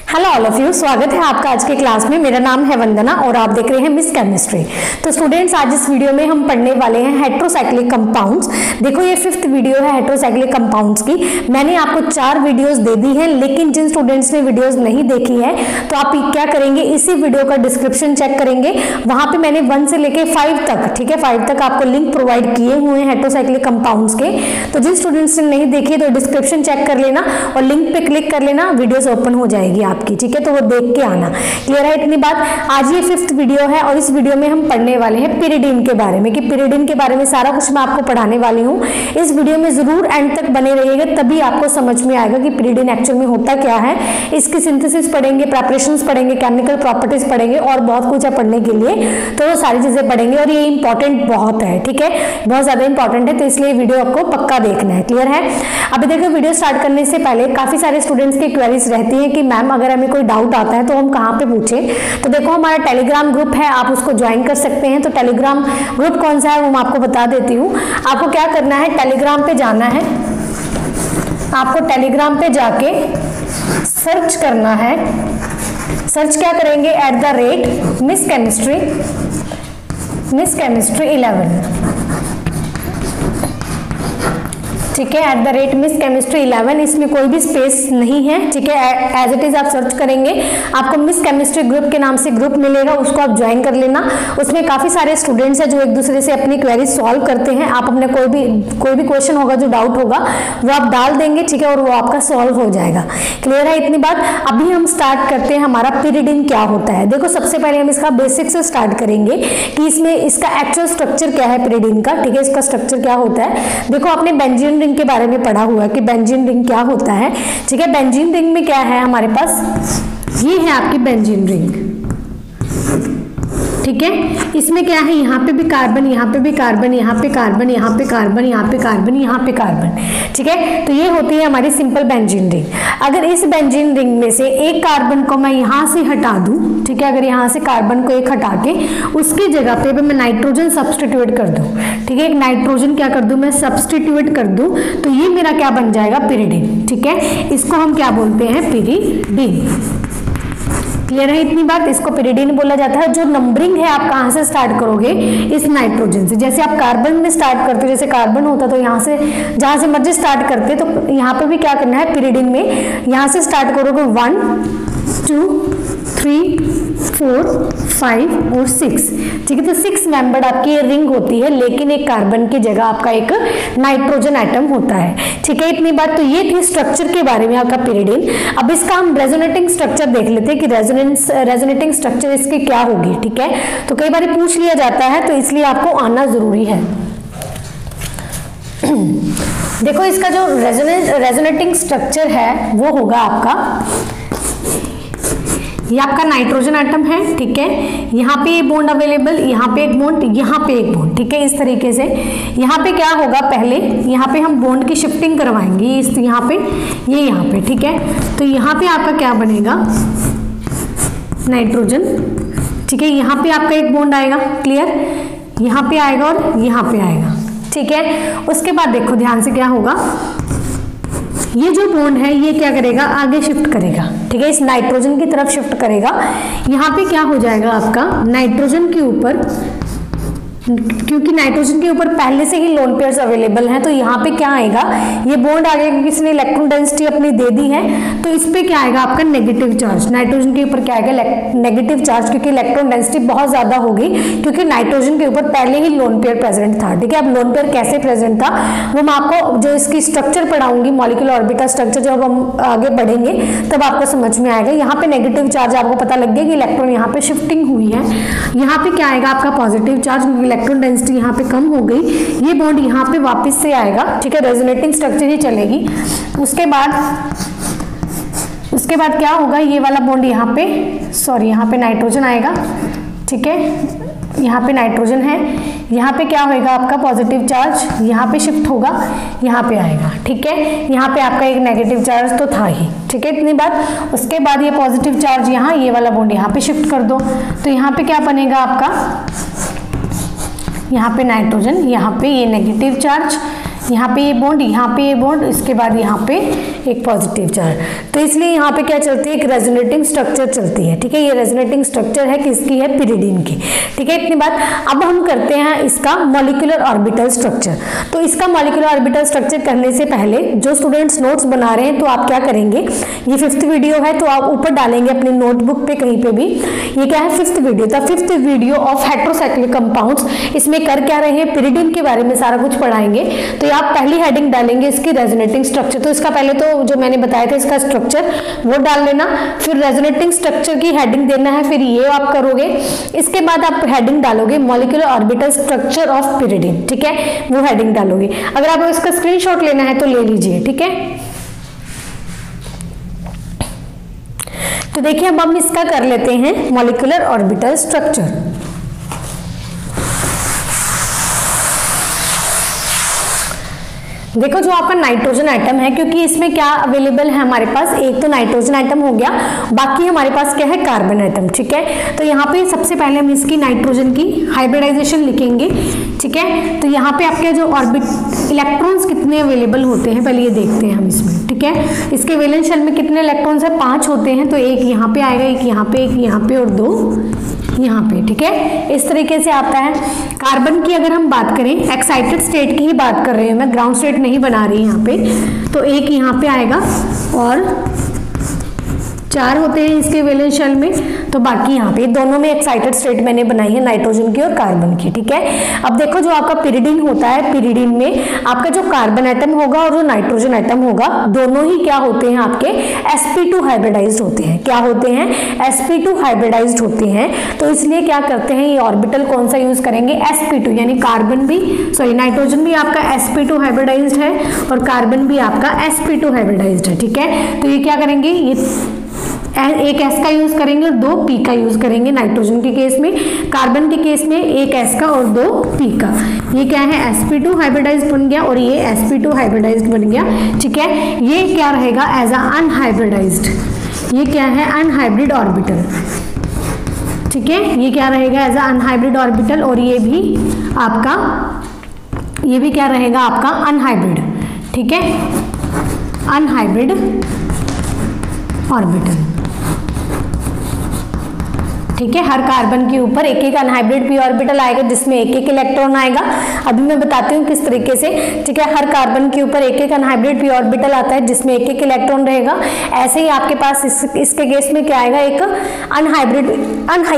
Hello all of you, स्वागत है आपका आज के क्लास में। मेरा नाम है वंदना और आप देख रहे हैं मिस केमिस्ट्री। तो स्टूडेंट्स, आज इस वीडियो में हम पढ़ने वाले हैं हेट्रोसाइक्लिक कंपाउंड्स। देखो, ये 5th वीडियो है हेट्रोसाइक्लिक कंपाउंड्स की। मैंने आपको 4 वीडियोस दे दी हैं, लेकिन जिन स्टूडेंट्स ने वीडियोस नहीं देखी है तो आप क्या करेंगे, इसी वीडियो का डिस्क्रिप्शन चेक करेंगे। वहां पे मैंने 1 से लेके 5 तक, ठीक है, 5 तक आपको लिंक प्रोवाइड किए हुए हैं हेट्रोसाइक्लिक कंपाउंड्स के। तो जिन स्टूडेंट्स ने नहीं देखी तो डिस्क्रिप्शन चेक कर लेना और लिंक पे क्लिक कर लेना, वीडियोस ओपन हो जाएगी आपकी, ठीक है, तो वो देख के आना। क्लियर है इतनी बात। आज ये 5th वीडियो है और इस वीडियो में हम पढ़ने वाले हैं पिरिडिन के बारे में, कि पिरिडिन के बारे में सारा कुछ मैं आपको पढ़ाने वाली हूँ। इस वीडियो में जरूर एंड तक बने रहिएगा, तभी आपको समझ में आएगा कि पिरिडिन एक्चुअल में होता क्या है। इसकी सिंथेसिस पढ़ेंगे, प्रिपरेशंस पढ़ेंगे, केमिकल प्रॉपर्टीज पढ़ेंगे और बहुत कुछ है पढ़ने के लिए, तो वो सारी चीजें पढ़ेंगे और ये इंपॉर्टेंट बहुत है, ठीक है, बहुत ज्यादा इंपॉर्टेंट है, तो इसलिए वीडियो आपको पक्का देखना है। क्लियर है। अभी देखो, वीडियो स्टार्ट करने से पहले काफी सारे स्टूडेंट्स की क्वेरीज रहती है कि मैम अगर हमें कोई डाउट आता है तो हम कहाँ पे पूछें। तो देखो, हमारा टेलीग्राम ग्रुप है, आप उसको ज्वाइन कर सकते हैं। तो टेलीग्राम ग्रुप कौन सा है वो मैं आपको बता देती हूँ। आपको क्या करना है, टेलीग्राम पे जाना है, आपको टेलीग्राम पे जाके सर्च करना है। सर्च क्या करेंगे, @मिस केमिस्ट्री 11, ठीक है, @मिस केमिस्ट्री 11। इसमें कोई भी स्पेस नहीं है, ठीक है, एज इट इज आप सर्च करेंगे, आपको मिस केमिस्ट्री ग्रुप के नाम से ग्रुप मिलेगा, उसको आप ज्वाइन कर लेना। उसमें काफी सारे स्टूडेंट्स हैं जो एक दूसरे से अपनी क्वेरी सॉल्व करते हैं। आप अपने कोई भी क्वेश्चन होगा, जो डाउट होगा, वो आप डाल देंगे, ठीक है, और वो आपका सॉल्व हो जाएगा। क्लियर है इतनी बात। अभी हम स्टार्ट करते हैं, हमारा पिरिडिन क्या होता है। देखो, सबसे पहले हम इसका बेसिक से स्टार्ट करेंगे कि इसमें इसका एक्चुअल स्ट्रक्चर क्या है पिरिडिन का, ठीक है, इसका स्ट्रक्चर क्या होता है। देखो, आपने बेंजीन के बारे में पढ़ा हुआ है कि बेंजीन रिंग क्या होता है, ठीक है। बेंजीन रिंग में क्या है हमारे पास, ये है आपकी बेंजीन रिंग, ठीक है। इसमें क्या है, यहाँ पे भी कार्बन, यहाँ पे भी कार्बन, यहाँ पे कार्बन, यहाँ पे कार्बन, यहाँ पे कार्बन, यहाँ पे कार्बन, ठीक है। तो ये होती है हमारी सिंपल बेंजीन रिंग। अगर इस बेंजीन रिंग में से एक कार्बन को मैं यहाँ से हटा दूं, ठीक है, अगर यहाँ से कार्बन को एक हटा के उसकी जगह पे मैं नाइट्रोजन सब्सटीट्यूट कर दूं, ठीक है, एक नाइट्रोजन क्या कर दूं, मैं सब्सटीट्यूट कर दूं, तो ये मेरा क्या बन जाएगा, पिरिडिन, ठीक है। इसको हम क्या बोलते हैं, पिरिडिन। क्लियर है इतनी बात। इसको पिरिडिन बोला जाता है। जो नंबरिंग है, आप कहाँ से स्टार्ट करोगे, इस नाइट्रोजन से। जैसे आप कार्बन में स्टार्ट करते हो, जैसे कार्बन होता तो यहाँ से जहाँ से मर्जी स्टार्ट करते, तो यहाँ पे भी क्या करना है, पिरिडिन में यहाँ से स्टार्ट करोगे 1 2 3 4 5 और 6, ठीक है। तो 6 मेंबर्ड आपकी ये रिंग होती है, लेकिन एक कार्बन की जगह आपका एक नाइट्रोजन एटम होता है, ठीक है इतनी बात। तो ये थी स्ट्रक्चर के बारे में आपका पिरिडिन। अब इसका हम रेजोनेटिंग स्ट्रक्चर देख लेते हैं कि रेजोनेटिंग स्ट्रक्चर इसकी क्या होगी, ठीक है। तो कई बार पूछ लिया जाता है, तो इसलिए आपको आना जरूरी है। देखो, इसका जो रेजोनेटिंग स्ट्रक्चर है वो होगा आपका, ये आपका नाइट्रोजन एटम है, ठीक है, यहाँ पे ये बॉन्ड अवेलेबल, यहाँ पे एक बॉन्ड, यहाँ पे एक बॉन्ड, ठीक है, इस तरीके से। यहाँ पे क्या होगा, पहले यहाँ पे हम बॉन्ड की शिफ्टिंग करवाएंगे, इस यहाँ पे, ये यहाँ पे, ठीक है। तो यहाँ पे आपका क्या बनेगा, नाइट्रोजन, ठीक है। यहाँ पे आपका एक बॉन्ड आएगा, क्लियर, यहाँ पे आएगा और यहाँ पे आएगा, ठीक है। उसके बाद देखो ध्यान से क्या होगा, ये जो बॉन्ड है ये क्या करेगा, आगे शिफ्ट करेगा, ठीक है, इस नाइट्रोजन की तरफ शिफ्ट करेगा। यहाँ पे क्या हो जाएगा आपका, नाइट्रोजन के ऊपर, क्योंकि नाइट्रोजन के ऊपर पहले से ही लोन पेयर्स अवेलेबल हैं, तो यहाँ पे क्या आएगा, ये बॉन्ड आगे क्योंकि इसने इलेक्ट्रॉन डेंसिटी अपनी दे दी है, तो इस पे क्या आएगा आपका नेगेटिव चार्ज। नाइट्रोजन के ऊपर क्या आएगा, नेगेटिव चार्ज, क्योंकि इलेक्ट्रॉन डेंसिटी बहुत ज्यादा होगी, क्योंकि नाइट्रोजन के ऊपर पहले ही लोन पेयर प्रेजेंट था, ठीक है। अब लोन पेयर कैसे प्रेजेंट था वो मैं आपको जो इसकी स्ट्रक्चर पढ़ाऊंगी, मॉलिक्यूलर ऑर्बिटल स्ट्रक्चर, जब हम आगे बढ़ेंगे तब आपको समझ में आएगा। यहाँ पे नेगेटिव चार्ज आपको पता लग गया कि इलेक्ट्रॉन यहाँ पे शिफ्टिंग हुई है। यहाँ पे क्या आएगा आपका पॉजिटिव चार्ज, इलेक्ट्रॉन डेंसिटी यहाँ पे कम हो गई, ये बॉन्ड यहाँ पे वापस से आएगा, ठीक है, रेजोनेटिंग स्ट्रक्चर ही चलेगी। उसके बाद क्या होगा, ये वाला बॉन्ड यहाँ पे, सॉरी, यहाँ पे नाइट्रोजन आएगा, ठीक है, यहाँ पे नाइट्रोजन है, यहाँ पे क्या होगा आपका पॉजिटिव चार्ज, यहाँ पे शिफ्ट होगा, यहाँ पे आएगा, ठीक है। यहाँ पे आपका एक नेगेटिव चार्ज तो था ही, ठीक है इतनी बात। उसके बाद ये पॉजिटिव चार्ज यहाँ, ये वाला बॉन्ड यहाँ पे शिफ्ट कर दो, तो यहाँ पे क्या बनेगा आपका, यहाँ पे नाइट्रोजन, यहाँ पे ये नेगेटिव चार्ज, यहाँ पे ये बॉन्ड, यहाँ पे ये बॉन्ड, इसके बाद यहाँ पे एक पॉजिटिव चार्ज। तो इसलिए यहाँ पे क्या चलती है, एक रेजोनेटिंग स्ट्रक्चर चलती है, ठीक है। ये रेजोनेटिंग स्ट्रक्चर है किसकी है, पिरिडीन की, ठीक है। इतनी बात। अब हम करते हैं इसका मॉलिक्यूलर ऑर्बिटल स्ट्रक्चर। तो इसका मॉलिक्यूलर ऑर्बिटल स्ट्रक्चर करने से पहले जो स्टूडेंट्स नोट्स बना रहे हैं तो आप क्या करेंगे, ये 5th वीडियो है तो आप ऊपर डालेंगे अपनी नोटबुक पे कहीं पे भी, ये क्या है 5th video, the 5th video of heterocyclic compounds. इसमें कर क्या रहे हैं, पिरिडीन के बारे में सारा कुछ पढ़ाएंगे। तो आप पहली हेडिंग डालेंगे इसकी रेजोनेटिंग स्ट्रक्चर। तो इसका पहले तो जो मैंने बताया था इसका स्ट्रक्चर वो डाल लेना, फिर रेजोनेटिंग स्ट्रक्चर की हेडिंग देना है, फिर ये आप करोगे। इसके बाद आप हेडिंग डालोगे molecular orbital structure of pyridine, ठीक है, वो हेडिंग डालोगे। अगर आपको इसका स्क्रीनशॉट लेना है तो ले लीजिए, ठीक है। तो देखिए अब हम इसका कर लेते हैं मॉलिक्यूलर ऑर्बिटल स्ट्रक्चर। देखो जो आपका नाइट्रोजन एटम है, क्योंकि इसमें क्या अवेलेबल है हमारे पास, एक तो नाइट्रोजन एटम हो गया, बाकी हमारे पास क्या है, कार्बन एटम, ठीक है। तो यहाँ पे सबसे पहले हम इसकी नाइट्रोजन की हाइब्रिडाइजेशन लिखेंगे, ठीक है। तो यहाँ पे आपके जो ऑर्बिट इलेक्ट्रॉन्स कितने अवेलेबल होते हैं पहले ये देखते हैं हम इसमें, ठीक है। इसके वैलेंस शेल में कितने इलेक्ट्रॉन्स है, 5 होते हैं। तो एक यहाँ पे आएगा, एक यहाँ पे, एक यहाँ पे और 2 यहाँ पे, ठीक है। इस तरीके से आता है। कार्बन की अगर हम बात करें, एक्साइटेड स्टेट की ही बात कर रही हूँ मैं, ग्राउंड स्टेट नहीं बना रही यहाँ पे। तो एक यहाँ पे आएगा और 4 होते हैं इसके वैलेंस शेल में, तो बाकी यहाँ पे दोनों में एक्साइटेड स्टेट मैंने बनाई है, नाइट्रोजन की और कार्बन की, ठीक है। अब देखो जो आपका पिरिडीन होता है, पिरिडीन में आपका जो कार्बन एटम होगा और जो नाइट्रोजन एटम होगा, दोनों ही क्या होते हैं आपके sp2 हाइब्रिडाइज्ड होते हैं। क्या होते हैं, sp2 हाइब्रिडाइज्ड होते हैं। तो इसलिए क्या करते हैं, ये ऑर्बिटल कौन सा यूज करेंगे, sp2, यानी कार्बन भी, सॉरी नाइट्रोजन भी आपका sp2 हाइब्रिडाइज्ड है और कार्बन भी आपका sp2 हाइब्रिडाइज्ड है, ठीक है। तो ये क्या करेंगे, ये एक S का यूज करेंगे और 2 P का यूज करेंगे नाइट्रोजन के केस में। कार्बन के केस में एक S का और 2 P का। ये क्या है, sp2 हाइब्रिडाइज्ड बन गया और ये sp2 हाइब्रिडाइज्ड बन गया, ठीक है। ये क्या रहेगा, एज अ अनहाइब्रिडाइज्ड, ये क्या है, अनहाइब्रिड ऑर्बिटल, ठीक है। ये क्या रहेगा, एज अ अनहाइब्रिड ऑर्बिटल, और ये भी आपका, ये भी क्या रहेगा आपका अनहाइब्रिड, ठीक है, अनहाइब्रिड ऑर्बिटल, ठीक है। हर कार्बन के ऊपर एक एक अनहाइब्रिड p ऑर्बिटल आएगा जिसमें एक एक इलेक्ट्रॉन आएगा। अभी मैं बताती हूँ किस तरीके से, ठीक है। हर कार्बन के ऊपर एक एक अनहाइब्रिड p ऑर्बिटल आता है जिसमें एक एक इलेक्ट्रॉन रहेगा। ऐसे ही आपके पास इसके केस में क्या आएगा, एक अनहाइब्रिड,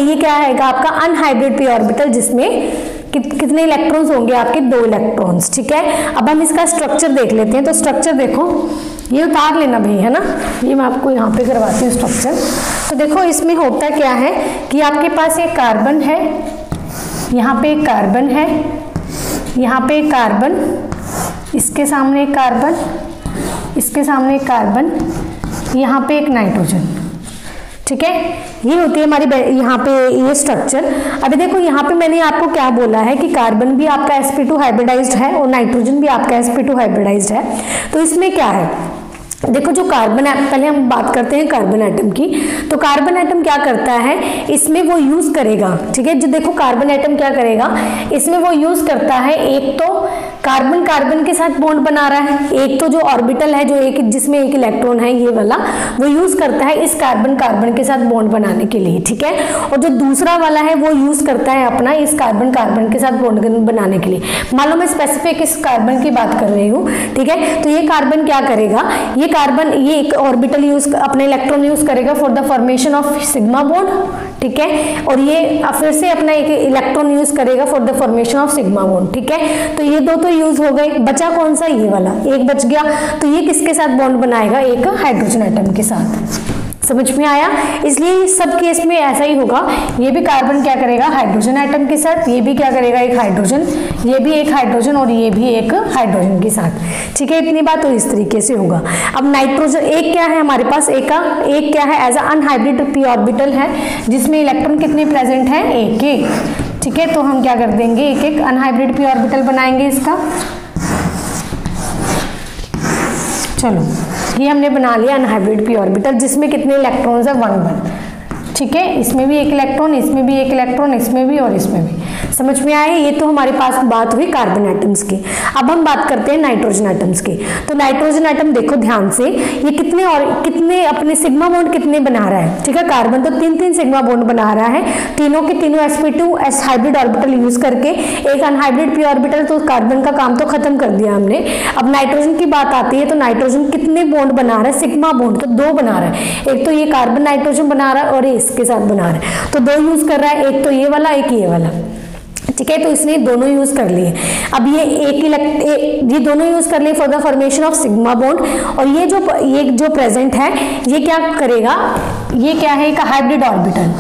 ये क्या आएगा आपका अनहाइब्रिड p ऑर्बिटल जिसमें कितने इलेक्ट्रॉन्स होंगे आपके, 2 इलेक्ट्रॉन्स, ठीक है। अब हम इसका स्ट्रक्चर देख लेते हैं। तो स्ट्रक्चर देखो, ये उतार लेना भाई, है ना, ये मैं आपको यहाँ पे करवाती हूँ स्ट्रक्चर। तो देखो इसमें होता क्या है कि आपके पास एक कार्बन है, यहाँ पे एक कार्बन है, यहाँ पे एक कार्बन, इसके सामने एक कार्बन, इसके सामने एक कार्बन, यहाँ पे एक नाइट्रोजन, ठीक है। ये होती है हमारी यहाँ पे ये स्ट्रक्चर। अभी देखो यहाँ पे मैंने आपको क्या बोला है कि कार्बन भी आपका sp2 हाइब्रिडाइज्ड है और नाइट्रोजन भी आपका sp2 हाइब्रिडाइज्ड है। तो इसमें क्या है, देखो जो कार्बन एटम, पहले हम बात करते हैं कार्बन एटम की। तो कार्बन एटम क्या करता है, इसमें वो यूज करेगा, ठीक है। जो देखो कार्बन एटम क्या करेगा, इसमें वो यूज करता है, एक तो कार्बन कार्बन के साथ बॉन्ड बना रहा है, एक तो जो ऑर्बिटल है जो एक जिसमें एक इलेक्ट्रॉन है ये वाला, वो यूज करता है इस कार्बन कार्बन के साथ बॉन्ड बनाने के लिए, ठीक है। और जो दूसरा वाला है वो यूज करता है अपना इस कार्बन कार्बन के साथ बॉन्ड बनाने के लिए। मान लो मैं स्पेसिफिक इस कार्बन की बात कर रही हूँ, ठीक है। तो ये कार्बन क्या करेगा, ये कार्बन ये एक ऑर्बिटल यूज, अपने इलेक्ट्रॉन यूज करेगा for the formation of sigma bond, ठीक है। और ये फिर से अपना एक इलेक्ट्रॉन यूज करेगा for the formation of sigma bond, ठीक है। तो ये 2 तो यूज हो गए, बचा कौन सा, ये वाला एक बच गया। तो ये किसके साथ बॉन्ड बनाएगा, एक हाइड्रोजन एटम के साथ। समझ में आया। इसलिए सब केस में ऐसा ही होगा, ये भी कार्बन क्या करेगा हाइड्रोजन एटम के साथ, ये भी क्या करेगा एक हाइड्रोजन, ये भी एक हाइड्रोजन और ये भी एक हाइड्रोजन के साथ, ठीक है। इतनी बात तो इस तरीके से होगा। अब नाइट्रोजन एक क्या है हमारे पास, एक क्या है as a unhybrid p orbital है जिसमें इलेक्ट्रॉन कितने प्रेजेंट है, एक एक, ठीक है। तो हम क्या कर देंगे, एक एक अनहाइब्रिड p ऑर्बिटल बनाएंगे इसका। चलो ये हमने बना लिया अनहाइब्रिड p ऑर्बिटल जिसमें कितने इलेक्ट्रॉन्स है, 1 1, ठीक है, इसमें भी एक इलेक्ट्रॉन, इसमें भी एक इलेक्ट्रॉन, इसमें भी और इसमें भी। समझ में आए? ये तो हमारे पास बात हुई कार्बन एटम्स की। अब हम बात करते हैं नाइट्रोजन एटम्स की। तो नाइट्रोजन एटम देखो ध्यान से, ये कितने अपने सिग्मा बॉन्ड कितने बना रहा है, ठीक है। कार्बन तो 3 सिग्मा बॉन्ड बना रहा है, तीनों के तीनों sp2s हाइब्रिड ऑर्बिटल यूज करके, एक अनहाइब्रिड p ऑर्बिटल, तो कार्बन का काम तो खत्म कर दिया हमने। अब नाइट्रोजन की बात आती है, तो नाइट्रोजन कितने बॉन्ड बना रहा है, सिग्मा बॉन्ड तो 2 बना रहा है। एक तो ये कार्बन नाइट्रोजन बना रहा है और इसके साथ बना रहा है, तो 2 यूज कर रहा है, एक तो ये वाला, एक ये वाला, ठीक है। तो इसने दोनों यूज कर लिए। अब ये दोनों यूज कर लिए for the formation of sigma bond. और ये जो प्रेजेंट है, ये क्या करेगा, ये क्या है, एक हाइब्रिड ऑर्बिटल,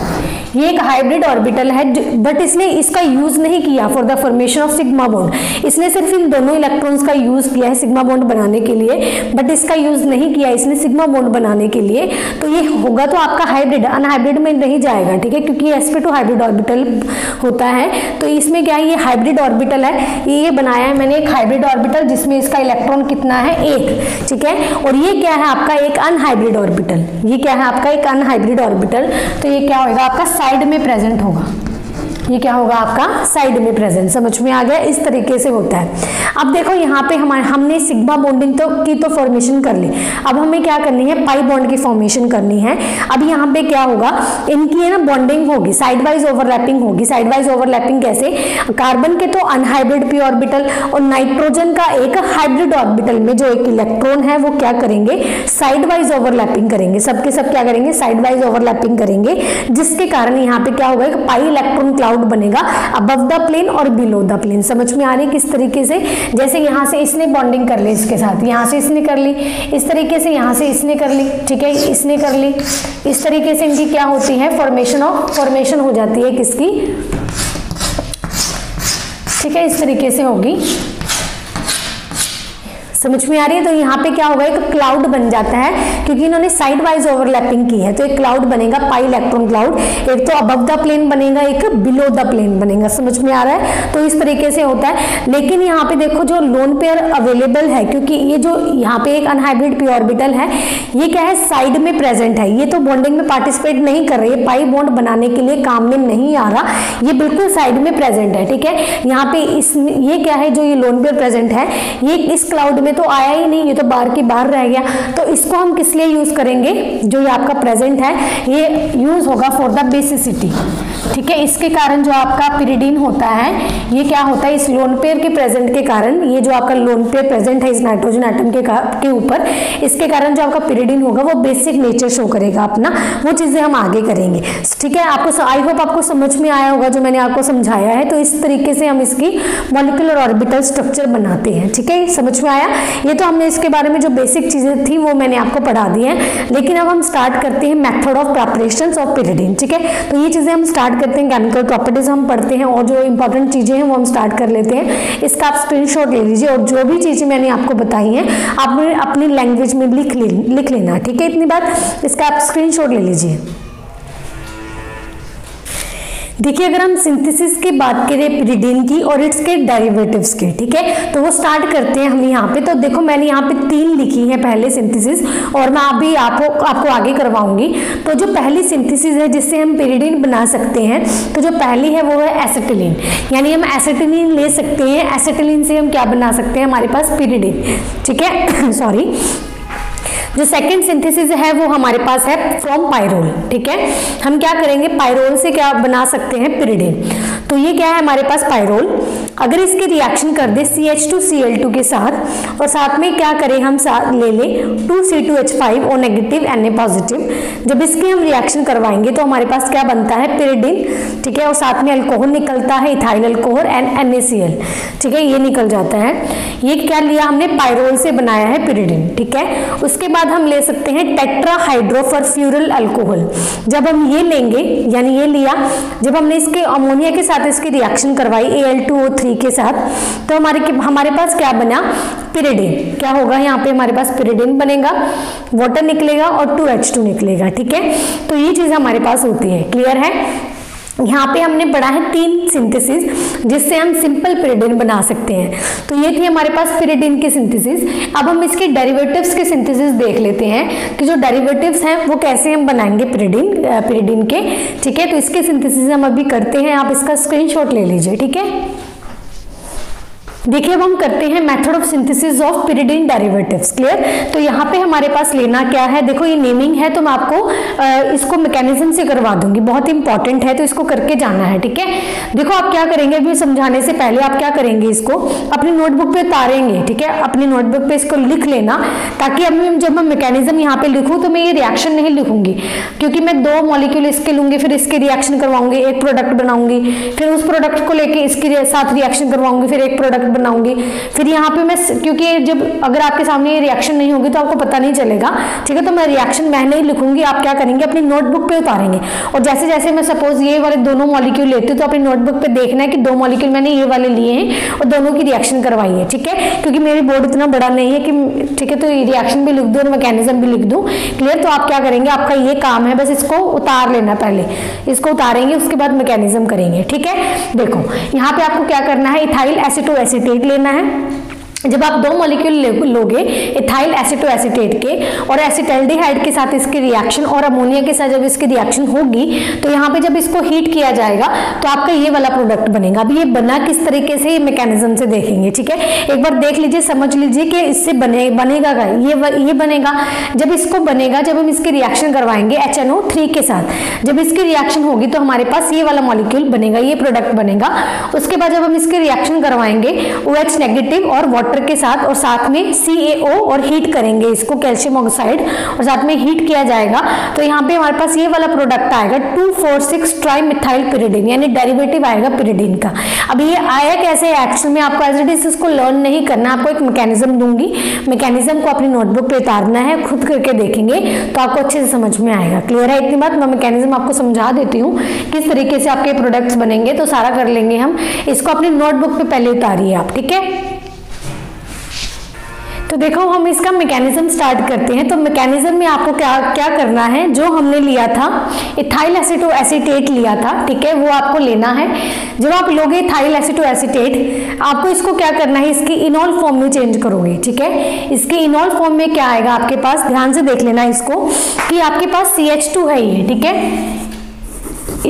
ये एक हाइब्रिड ऑर्बिटल है, बट इसने इसका यूज नहीं किया for the formation of sigma bond. इसने सिर्फ इन दोनों इलेक्ट्रॉन्स का यूज किया है सिग्मा बॉन्ड बनाने के लिए, बट इसका यूज नहीं किया इसने सिग्मा बॉन्ड बनाने के लिए। तो ये होगा तो आपका हाइब्रिड, अनहाइब्रिड में नहीं जाएगा, ठीक है, क्योंकि sp2 हाइब्रिड ऑर्बिटल होता है। तो इसमें क्या है, ये हाइब्रिड ऑर्बिटल है, ये बनाया है मैंने एक हाइब्रिड ऑर्बिटल, जिसमें इसका इलेक्ट्रॉन कितना है, 1, ठीक है। और ये क्या है आपका एक अनहाइब्रिड ऑर्बिटल, ये क्या है आपका एक अनहाइब्रिड ऑर्बिटल। तो ये क्या होगा आपका साइड में प्रेजेंट होगा, ये क्या होगा आपका साइड में प्रेजेंट। समझ में आ गया? इस तरीके से होता है। अब देखो यहाँ पे हमने सिग्मा बॉन्डिंग की तो फॉर्मेशन कर ली, अब हमें क्या करनी है, पाई बॉन्ड की फॉर्मेशन करनी है। अब यहाँ पे क्या होगा, इनकी है ना बॉन्डिंग होगी, साइड वाइज ओवरलैपिंग होगी। साइड वाइज ओवरलैपिंग कैसे, कार्बन के तो अनहाइब्रिड p ऑर्बिटल और नाइट्रोजन का एक हाइब्रिड ऑर्बिटल में जो एक इलेक्ट्रॉन है वो क्या करेंगे, साइड वाइज ओवरलैपिंग करेंगे, सबके सब क्या करेंगे, साइड वाइज ओवरलैपिंग करेंगे, जिसके कारण यहाँ पे क्या होगा, एक पाई इलेक्ट्रॉन क्लाउड बनेगा अबव द प्लेन और बिलो द प्लेन। समझ में आ रही है किस तरीके से, जैसे यहाँ से इसने बॉन्डिंग कर ली इसके साथ, यहाँ से इसने कर ली, इस तरीके से यहाँ से इसने कर ली, ठीक है, इसने कर ली, इस तरीके से इनकी क्या होती है, फॉर्मेशन हो जाती है किसकी, ठीक है, इस तरीके से होगी। समझ में आ रही है? तो यहाँ पे क्या होगा, एक क्लाउड बन जाता है, क्योंकि इन्होंने साइड वाइज ओवरलैपिंग की है, तो एक क्लाउड बनेगा, पाई इलेक्ट्रॉन क्लाउड, एक तो अबव द प्लेन बनेगा, एक बिलो द प्लेन बनेगा। समझ में आ रहा है? तो इस तरीके से होता है। लेकिन यहाँ पे देखो जो लोन पेयर अवेलेबल है, क्योंकि ये जो यहाँ पे एक अनहाइब्रिड p ऑर्बिटल है, ये क्या है, साइड में प्रेजेंट है, ये तो बॉन्डिंग में पार्टिसिपेट नहीं कर रही है, पाई बॉन्ड बनाने के लिए काम में नहीं आ रहा, ये बिल्कुल साइड में प्रेजेंट है, ठीक है। यहाँ पे ये क्या है, जो ये लोन पेयर प्रेजेंट है, ये इस क्लाउड में तो आया ही नहीं, ये तो बाहर की बाहर रह गया। तो इसको हम किस लिए यूज करेंगे, जो ये आपका प्रेजेंट है, ये यूज होगा फॉर द बेसिसिटी, ठीक है। इसके कारण जो आपका पिरिडीन होता है, ये क्या होता है, इस लोन पेयर के प्रेजेंट के कारण, ये जो आपका लोन पेयर प्रेजेंट है इस नाइट्रोजन एटम के ऊपर, इसके कारण जो आपका पिरिडीन होगा वो बेसिक नेचर शो करेगा अपना, वो चीजें हम आगे करेंगे, ठीक है। आपको आई होप आपको समझ में आया होगा जो मैंने आपको समझाया है। तो इस तरीके से हम इसकी मॉलिक्यूलर ऑर्बिटल स्ट्रक्चर बनाते हैं, ठीक है, समझ में आया। ये तो हमने इसके बारे में जो बेसिक चीजें थी वो मैंने आपको पढ़ा दी है। लेकिन अब हम स्टार्ट करते हैं method of preparation of pyridine, ठीक है। तो ये चीजें हम स्टार्ट करते हैं, केमिकल प्रॉपर्टीज हम पढ़ते हैं और जो इंपॉर्टेंट चीजें हैं वो हम स्टार्ट कर लेते हैं। इसका आप स्क्रीनशॉट ले लीजिए और जो भी चीजें मैंने आपको बताई हैं आप अपनी लैंग्वेज में लिख लेना, ठीक है। इतनी बात, इसका आप स्क्रीनशॉट ले लीजिए। देखिए अगर हम सिंथेसिस की बात करें पिरिडीन की और इट्स के डेरिवेटिव्स के, ठीक है, तो वो स्टार्ट करते हैं हम यहाँ पे। तो देखो मैंने यहाँ पे 3 लिखी है पहले सिंथेसिस, और मैं अभी आपको आगे करवाऊंगी। तो जो पहली सिंथेसिस है जिससे हम पिरिडीन बना सकते हैं, तो जो पहली है वो है एसिटिलीन, यानी हम एसिटिलीन ले सकते हैं। एसिटिलीन से हम क्या बना सकते हैं, हमारे पास पिरिडीन, ठीक है सॉरी। जो सेकंड सिंथेसिस है वो हमारे पास है फ्रॉम पायरोल, ठीक है। हम क्या करेंगे, पायरोल से क्या बना सकते हैं, पिरिडीन। तो ये क्या है हमारे पास पायरोल, अगर इसके रिएक्शन कर दे CH2Cl2 के साथ और साथ में क्या करें हम ले लें 2C2H5 O negative Na positive, जब इसके हम रिएक्शन करवाएंगे तो हमारे पास क्या बनता है, पिरिडीन, ठीक है। और साथ में अल्कोहल निकलता है, इथाइल अल्कोहल एंड NaCl, ठीक है, ये निकल जाता है। ये क्या लिया हमने, पायरोल से बनाया है पिरिडीन, ठीक है। उसके बाद हम ले सकते हैं टेट्राहाइड्रोफरफ्यूरल अल्कोहल। जब हम ये लेंगे, यानी ये लिया, जब हमने इसके अमोनिया के साथ इसकी रिएक्शन करवाई Al2O3 के साथ, तो हमारे पास क्या बना, पिरिडीन। क्या होगा यहाँ पे, हमारे पास पिरिडीन बनेगा, वाटर निकलेगा और 2H2 निकलेगा, ठीक है। तो ये चीज हमारे पास होती है, क्लियर है। यहाँ पे हमने पढ़ा है 3 सिंथेसिस जिससे हम सिंपल पिरिडिन बना सकते हैं। तो ये थी हमारे पास पिरिडिन की सिंथेसिस। अब हम इसके डेरिवेटिव्स के सिंथेसिस देख लेते हैं कि जो डेरिवेटिव्स हैं वो कैसे हम बनाएंगे पिरिडिन के। ठीक है, तो इसके सिंथेसिस हम अभी करते हैं, आप इसका स्क्रीनशॉट ले लीजिए। ठीक है, देखिए अब हम करते हैं method of synthesis of pyridine derivatives. Clear, तो यहाँ पे हमारे पास लेना क्या है, देखो ये नेमिंग है तो मैं आपको इसको मैकेनिज्म से करवा दूंगी, बहुत इंपॉर्टेंट है तो इसको करके जाना है। ठीक है, देखो आप क्या करेंगे, अभी समझाने से पहले आप क्या करेंगे, इसको अपनी नोटबुक पे उतारेंगे। ठीक है, अपनी नोटबुक पे इसको लिख लेना, ताकि अभी जब मैं मैकेनिज्म यहाँ पे लिखूँ तो मैं ये रिएक्शन नहीं लिखूंगी, क्योंकि मैं 2 मॉलिक्यूल इसके लूंगी, फिर इसके रिएक्शन करवाऊंगी, एक प्रोडक्ट बनाऊंगी, फिर उस प्रोडक्ट को लेके इसके साथ रिएक्शन करवाऊंगी, फिर एक प्रोडक्ट बनाऊंगी। फिर यहाँ पे मैं, क्योंकि जब अगर आपके सामने ये रिएक्शन नहीं होगी तो आपको पता नहीं चलेगा। ठीक है, तो मैं रिएक्शन मैं नहीं लिखूंगी, आप क्या करेंगे अपनी नोटबुक पे उतारेंगे, और जैसे जैसे मैं सपोज ये वाले दोनों मॉलिक्यूल लेती हूँ तो अपनी नोटबुक पे देखना है कि 2 मॉलिक्यूल मैंने ये वाले लिए हैं और दोनों की रिएक्शन करवाई है। ठीक है, क्योंकि मेरी बोर्ड इतना बड़ा नहीं है कि, ठीक है, तो रिएक्शन भी लिख दूँ और मैकेनिज्म भी लिख दूँ। क्लियर, तो आप क्या करेंगे, आपका ये काम है, बस इसको उतार लेना, पहले इसको उतारेंगे उसके बाद मैकेनिज्म करेंगे। ठीक है, देखो यहाँ पे आपको क्या करना है, इथाइल एसीटोएसीटेट लेना है। जब आप 2 मॉलिक्यूल लोगे इथाइल एसीटोएसीटेट के और एसिटल्डिहाइड के साथ इसकी रिएक्शन और अमोनिया के साथ जब इसकी रिएक्शन होगी तो यहाँ पे जब इसको हीट किया जाएगा तो आपका ये वाला प्रोडक्ट बनेगा। अभी ये बना किस तरीके से, ये मैकेनिज्म से देखेंगे। ठीक है, एक बार देख लीजिए, समझ लीजिए कि इससे बनेगा क्या, ये बनेगा। जब इसको बनेगा, जब हम इसकी रिएक्शन करवाएंगे HNO3 के साथ, जब इसकी रिएक्शन होगी तो हमारे पास ये वाला मॉलिक्यूल बनेगा, ये प्रोडक्ट बनेगा। उसके बाद जब हम इसकी रिएक्शन करवाएंगे OH नेगेटिव और वाटर के साथ, और साथ में CaO और हीट करेंगे इसको, कैल्शियम ऑक्साइड, और साथ में हीट किया जाएगा तो यहाँ पे हमारे पास ये वाला प्रोडक्ट आएगा 2,4,6 ट्राइमिथाइल पिरिडिन, यानी डेरिवेटिव आएगा पिरिडिन का। अब ये आया कैसे, एक्चुअल में आपको एज इट इज इसको लर्न नहीं करना, आपको एक मैकेनिज्म दूंगी, मैकेनिज्म को अपनी नोटबुक पे उतारना है, खुद करके देखेंगे तो आपको अच्छे से समझ में आएगा। क्लियर है इतनी बात, मैं मैकेनिज्म आपको समझा देती हूँ किस तरीके से आपके प्रोडक्ट्स बनेंगे, तो सारा कर लेंगे हम। इसको अपनी नोटबुक पे पहले उतारिए आप। ठीक है, तो देखो हम इसका मैकेनिज्म स्टार्ट करते हैं। तो मैकेनिज्म में आपको क्या करना है, जो हमने लिया था इथाइल एसीटोएसीटेट लिया था, ठीक है, वो आपको लेना है। जब आप लोगे इथाइल एसीटोएसीटेट, आपको इसको क्या करना है, इसकी इनॉल फॉर्म में चेंज करोगे। ठीक है, इसके इनॉल फॉर्म में क्या आएगा आपके पास, ध्यान से देख लेना इसको कि आपके पास CH2 है ये। ठीक है,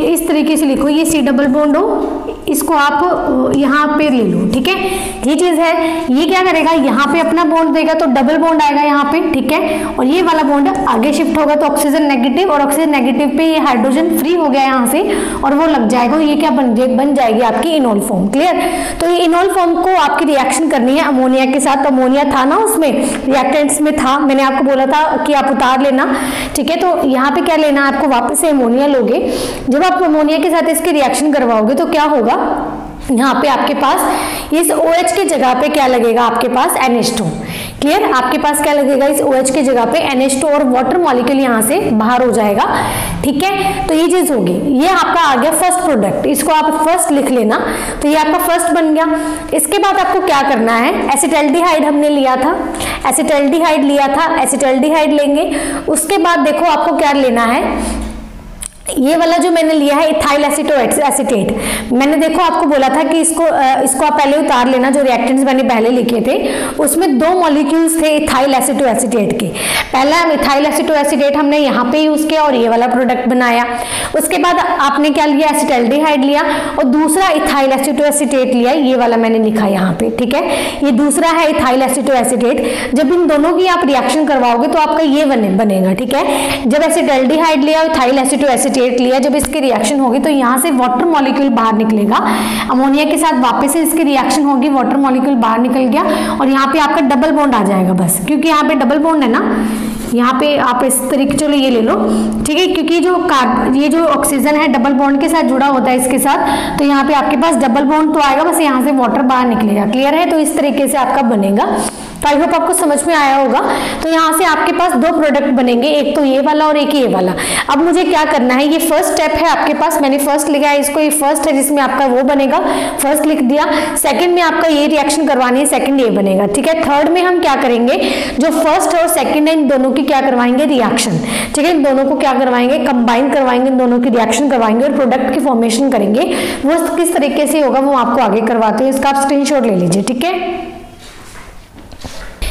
इस तरीके से लिखो, ये C डबल बॉन्ड हो, इसको आप यहाँ पे ले लो। ठीक है, ये चीज है। ये क्या करेगा, यहाँ पे अपना बॉन्ड देगा तो डबल बॉन्ड आएगा यहाँ पे। ठीक है, और ये वाला बॉन्ड आगे शिफ्ट होगा तो ऑक्सीजन नेगेटिव, और ऑक्सीजन नेगेटिव पे ये हाइड्रोजन फ्री हो गया यहाँ से और वो लग जाएगा, ये क्या बन जाएगी आपकी इनॉल फॉर्म। क्लियर, तो ये इनॉल फॉर्म को आपकी रिएक्शन करनी है अमोनिया के साथ। अमोनिया था ना उसमें रिएक्टेंट्स में था, मैंने आपको बोला था कि आप उतार लेना। ठीक है, तो यहाँ पे क्या लेना है आपको, वापस से अमोनिया लोगे। जब आप अमोनिया के साथ इसकी रिएक्शन करवाओगे तो क्या होगा, यहाँ पे आपके पास इस OH की जगह पे क्या लगेगा, आपके पास NH2। क्लियर, आपके पास क्या लगेगा, इस OH की जगह पे NH2 और वाटर मॉलिक्यूल यहाँ से बाहर हो जाएगा। ठीक है, तो ये चीज होगी, ये आपका आ गया फर्स्ट प्रोडक्ट, इसको आप फर्स्ट लिख लेना। तो ये आपका फर्स्ट बन गया। इसके बाद आपको क्या करना है, एसिटल्डिहाइड हमने लिया था, एसिटल्डिहाइड लिया था, एसिटल्डिहाइड लेंगे। उसके बाद देखो आपको क्या लेना है, ये वाला जो मैंने लिया है इथाइल एसीटोएसीटेट, मैंने देखो आपको बोला था कि इसको आप पहले उतार लेना, जो रिएक्टेंट्स मैंने पहले लिखे थे उसमें 2 मॉलिक्यूल्स थे इथाइल एसीटोएसीटेट के। पहला इथाइल एसीटोएसीटेट हमने यहाँ पे यूज किया और ये वाला प्रोडक्ट बनाया। उसके बाद आपने क्या लिया, एसिटल्डिहाइड लिया और दूसरा इथाइल एसीटोएसीटेट लिया, ये वाला मैंने लिखा यहाँ पे। ठीक है, ये दूसरा है इथाइल एसीटोएसीटेट। जब इन दोनों की आप रिएक्शन करवाओगे तो आपका ये बनेगा। ठीक है, जब एसिटल्डिहाइड लिया, इथाइल एसीटोएसीटेट लिया, जब इसकी रिएक्शन होगी तो यहाँ से वाटर मॉलिक्यूल बाहर निकलेगा, अमोनिया के साथ वापस से इसकी रिएक्शन होगी, वाटर मॉलिक्यूल बाहर निकल गया और यहाँ पे आपका डबल बॉन्ड आ जाएगा बस, क्योंकि यहाँ पे डबल बॉन्ड है ना, यहाँ पे आप इस तरीके, चलो ये ले लो। ठीक है, क्योंकि ये जो ऑक्सीजन है डबल बॉन्ड के साथ जुड़ा होता है इसके साथ, तो यहाँ पे आपके पास डबल बॉन्ड तो आएगा, बस यहाँ से वाटर बाहर निकलेगा। क्लियर है, तो इस तरीके से आपका बनेगा। तो आई होप आपको समझ में आया होगा। तो यहाँ से आपके पास दो प्रोडक्ट बनेंगे, एक तो ये वाला और एक ये वाला। अब मुझे क्या करना है, ये फर्स्ट स्टेप है आपके पास, मैंने फर्स्ट लिखा है इसको, ये फर्स्ट है जिसमें आपका वो बनेगा, फर्स्ट लिख दिया। सेकंड में आपका ये रिएक्शन करवानी है, सेकंड ये बनेगा, ठीक है। थर्ड में हम क्या करेंगे, जो फर्स्ट और सेकंड है इन दोनों की क्या करवाएंगे, रिएक्शन, ठीक है। इन दोनों को क्या करवाएंगे, कंबाइन करवाएंगे, इन दोनों की रिएक्शन करवाएंगे और प्रोडक्ट की फॉर्मेशन करेंगे। वो किस तरीके से होगा वो आपको आगे करवाते हैं, इसका आप स्क्रीनशॉट ले लीजिए, ठीक है।